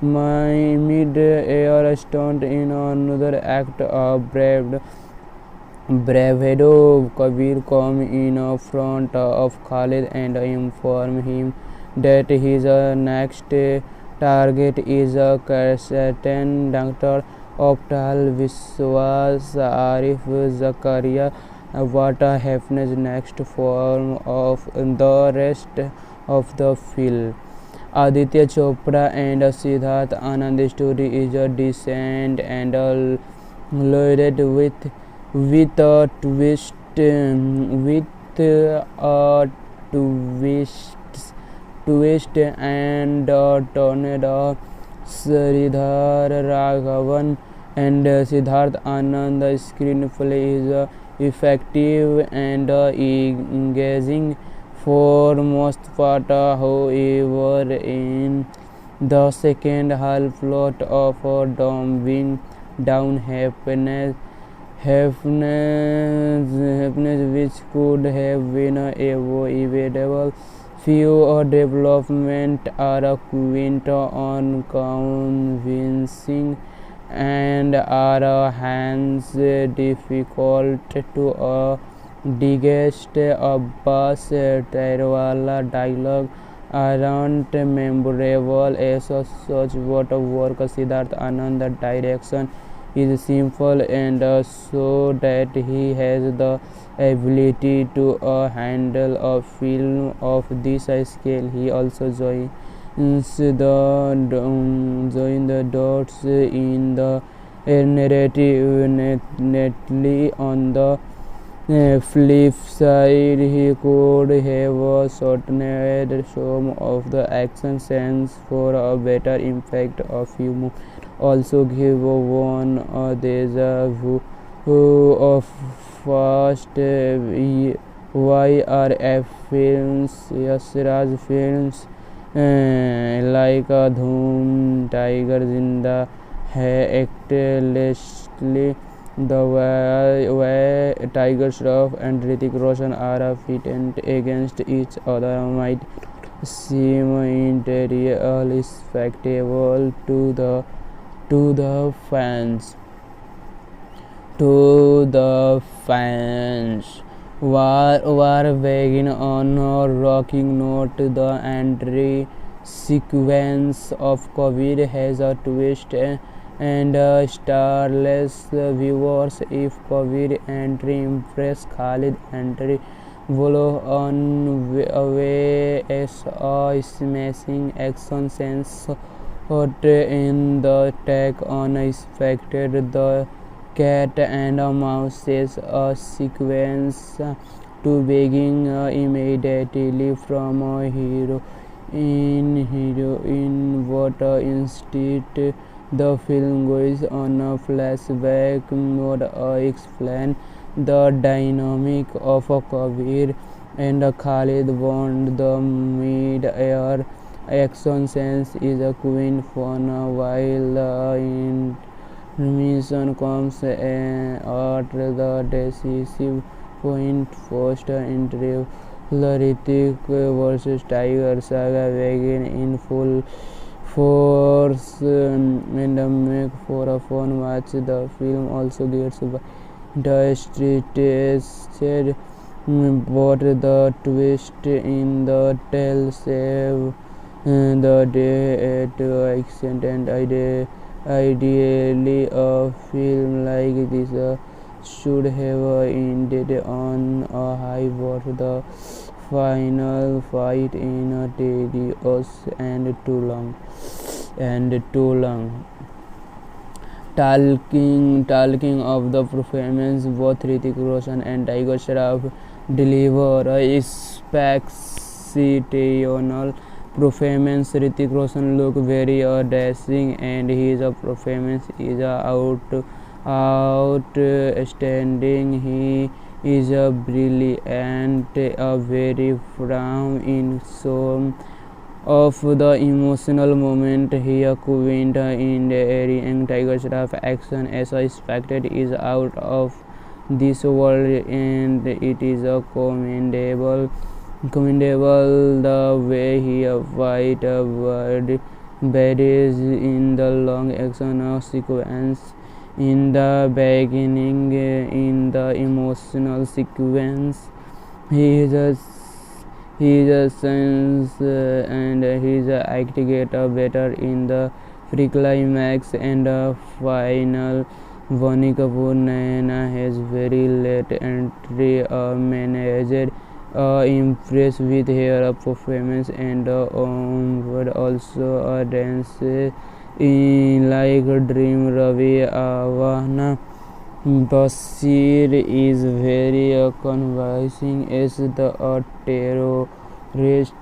mid-air stunt in another act of bravado. Kabir comes in front of Khalid and informs him that his next target is a certain Dr. Optal Viswas Arif Zakaria. What happens next form of the rest of the film. Aditya Chopra and Siddharth Anand story is decent and loaded with a twist and tornado. Sridhar Raghavan and Siddharth Anand screenplay is effective and engaging for most part. However, in the second half, plot of dumbing down happiness which could have been avoidable. Few development are quite unconvincing and are hence difficult to digest. Abbas Tyrwala dialogue aren't memorable as such, but work. Siddharth Anand direction is simple and so that he has the ability to handle a film of this scale. He also join the dots in the narrative neatly. On the flip side, he could have shortened some of the action scenes for a better impact. A few also give one a deja vu of fast YRF films, Yasraj films like Dhoom, Tiger Zinda hai, Actlessly. The way Tiger Shroff and Hrithik Roshan are pitted against each other might seem entirely spectacle to the fans. War begin on a rocking note. The entry sequence of Kabir has a twist and starless viewers. If Kabir entry impress, Khalid entry blow on away as a smashing action sense. But in the take unexpected, the cat and mouse sequence to begin immediately from a heroine, but instead the film goes on a flashback mode. Explain the dynamic of Kabir and Khalid bond. The mid-air action sense is a queen fun, while the intermission comes at the decisive point. Post-interval Hrithik vs Tiger saga begin in full force and make for a fun match. The film also gets the stretched, but the twist in the tale save the day to accent. And ideally a film like this should have ended on a high, but the final fight in a tedious and too long. Talking of the performance, both Hrithik Roshan and Tiger Shroff deliver a exceptional performance. Hrithik Roshan look very dashing and his performance is outstanding. He is brilliant, very firm in some of the emotional moment. Here Quint in the area and Tiger Shroff action as expected is out of this world, and it is commendable the way he fight baddies in the long action sequence. In the beginning, in the emotional sequence, he is a sense and his act get better in the pre-climax and final. Bonnie Kapoor Naina has very late entry manager impressed with her performance and onward also dance in like Dream. Ravi Avana Bashir is very convincing as the terrorist.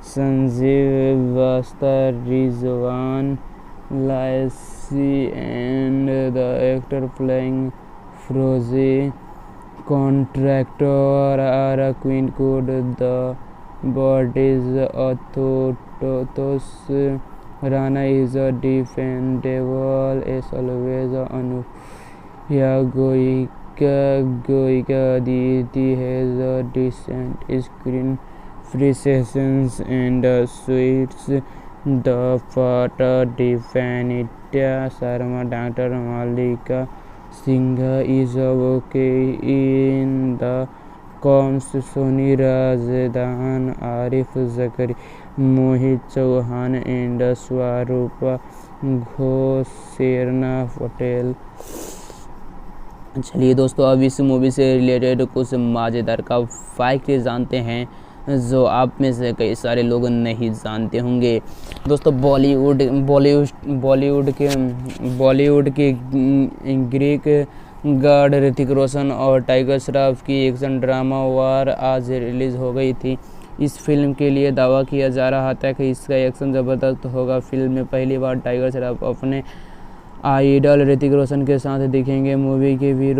Sanjeev Basta, Rizwan Laisi and the actor playing Frozy contractor are Quint good. The bodies Thotos Rana is defendable as always. Anupriya Goika Aditi has a decent screen presence and suits the part. Devanitya Sharma, Dr. Malika Singh is okay in the comms, Soni Razdan, Arif Zakaria, Mohit Chauhan, इंडा स्वरूपा घोष, शेरना पटेल। चलिए दोस्तों, अब इस movie से related कुछ मज़ेदार का fact जानते हैं जो आप में से कई सारे लोग नहीं जानते होंगे। दोस्तों, बॉलीवुड के ग्रीक गॉड ऋतिक रोशन और टाइगर श्रॉफ की एक्शन ड्रामा वार आज रिलीज़ हो गई थी। इस फिल्म के लिए दावा किया जा रहा था कि इसका एक्शन ज़बरदस्त होगा। फिल्म में पहली बार टाइगर श्रॉफ अपने आइडल ऋतिक रोशन के साथ दिखेंगे। मूवी के भी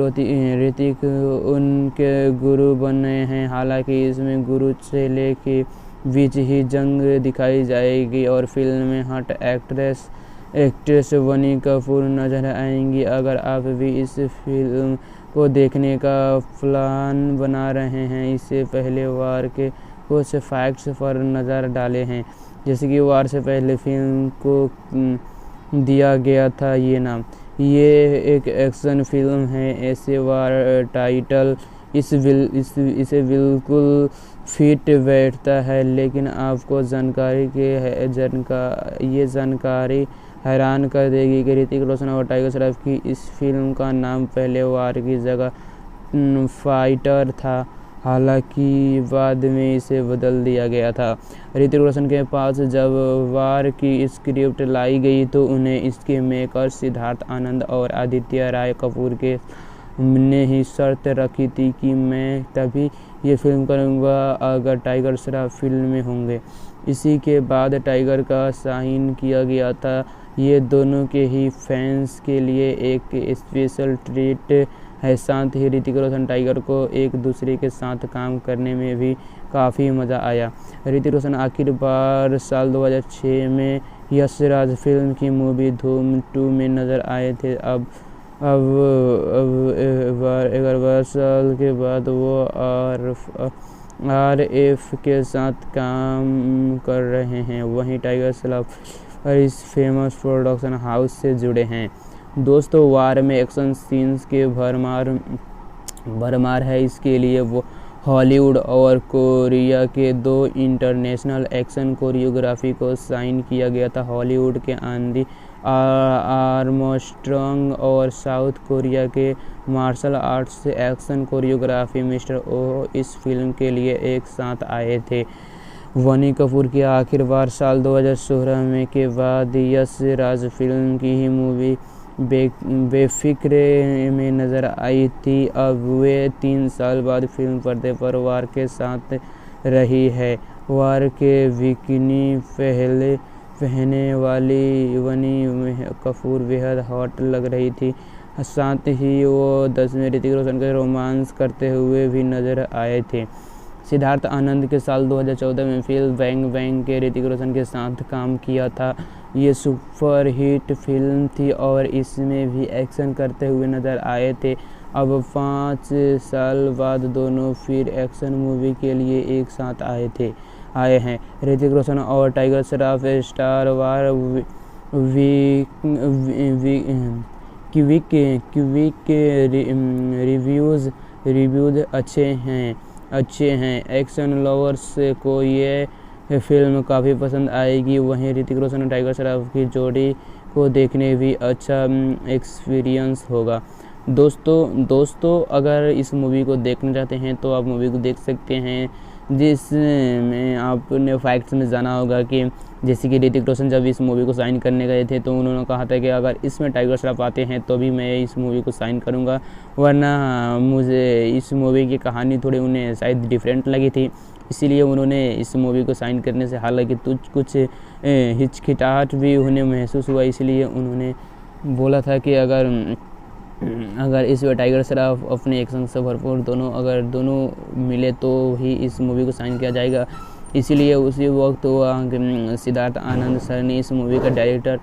ऋतिक उनके गुरु बने हैं। हालांकि इसमें गुरु चेले के बीच ही जंग दिखाई जाएगी और फिल्म में हॉट एक्ट्रेस वनी कपूर नजर आएंगी। अगर आप भी इस फिल्म को देखने का प्लान बना रहे हैं, इससे पहले वार के कुछ फैक्ट्स पर नज़र डाले हैं। जैसे कि वार से पहले फिल्म को दिया गया था ये नाम। ये एक एक्शन फिल्म है, ऐसे वार टाइटल इसे बिल्कुल फिट बैठता है। लेकिन आपको ये जानकारी हैरान कर देगी कि ऋतिक रोशन और टाइगर श्रॉफ की इस फिल्म का नाम पहले वार की जगह फाइटर था। हालांकि बाद में इसे बदल दिया गया था। ऋतिक रोशन के पास जब वार की स्क्रिप्ट लाई गई तो उन्हें इसके मेकर सिद्धार्थ आनंद और आदित्य राय कपूर के ने ही शर्त रखी थी कि मैं तभी ये फिल्म करूँगा अगर टाइगर श्रॉफ फिल्म में होंगे। इसी के बाद टाइगर का साइन किया गया था। ये दोनों के ही फैंस के लिए एक स्पेशल ट्रीट है। साथ ही ऋतिक रोशन टाइगर को एक दूसरे के साथ काम करने में भी काफ़ी मज़ा आया। ऋतिक रोशन आखिर बार साल 2006 में यश राज फिल्म की मूवी धूम 2 में नज़र आए थे। अब 11 साल के बाद वो RF के साथ काम कर रहे हैं। वहीं टाइगर श्रॉफ इस फेमस प्रोडक्शन हाउस से जुड़े हैं। दोस्तों, वार में एक्शन सीन्स के भरमार है। इसके लिए वो हॉलीवुड और कोरिया के 2 इंटरनेशनल एक्शन कोरियोग्राफी को साइन किया गया था। हॉलीवुड के एंडी आर्मस्ट्रॉन्ग और साउथ कोरिया के मार्शल आर्ट्स से एक्शन कोरियोग्राफी मिस्टर ओ इस फिल्म के लिए एक साथ आए थे। वनी कपूर की आखिर बार साल 2016 में के बाद यश राज फिल्म की ही मूवी बेफिक्रे में नज़र आई थी। अब वे 3 साल बाद फिल्म पर्दे पर वार के साथ रही है। वार के बिकिनी पहने वाली वनी कपूर बेहद हॉट लग रही थी। साथ ही वो 10 में ऋतिक रोशन के रोमांस करते हुए भी नजर आए थे। सिद्धार्थ आनंद के साल 2014 में फिल्म बैंग बैंग के ऋतिक रोशन के साथ काम किया था। ये सुपर हिट फिल्म थी और इसमें भी एक्शन करते हुए नजर आए थे। अब 5 साल बाद दोनों फिर एक्शन मूवी के लिए एक साथ आए हैं। ऋतिक रोशन और टाइगर श्रॉफ स्टार वार क्विक रिव्यूज अच्छे हैं। एक्शन लवर्स को ये फिल्म काफ़ी पसंद आएगी। वहीं ऋतिक रोशन और टाइगर श्रॉफ की जोड़ी को देखने भी अच्छा एक्सपीरियंस होगा। दोस्तों अगर इस मूवी को देखना चाहते हैं तो आप मूवी को देख सकते हैं, जिसमें आपने फैक्ट्स में जाना होगा कि जैसे कि ऋतिक रोशन जब इस मूवी को साइन करने गए थे तो उन्होंने कहा था कि अगर इसमें टाइगर श्रॉफ आते हैं तो भी मैं इस मूवी को साइन करूंगा, वरना मुझे इस मूवी की कहानी थोड़ी उन्हें शायद डिफरेंट लगी थी, इसीलिए उन्होंने इस मूवी को साइन करने से हालांकि कुछ हिचकिचाहट भी उन्हें महसूस हुआ। इसलिए उन्होंने बोला था कि अगर इस टाइगर श्रॉफ अपने एक्शन से भरपूर दोनों मिले तो ही इस मूवी को साइन किया जाएगा। इसीलिए उसी वक्त सिद्धार्थ आनंद सर ने इस मूवी का डायरेक्टर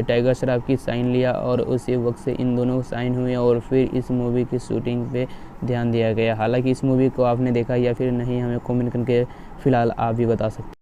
टाइगर श्रॉफ की साइन लिया और उसी वक्त से इन दोनों साइन हुए और फिर इस मूवी की शूटिंग पे ध्यान दिया गया। हालांकि इस मूवी को आपने देखा या फिर नहीं, हमें कमेंट करके फ़िलहाल आप भी बता सकते हैं।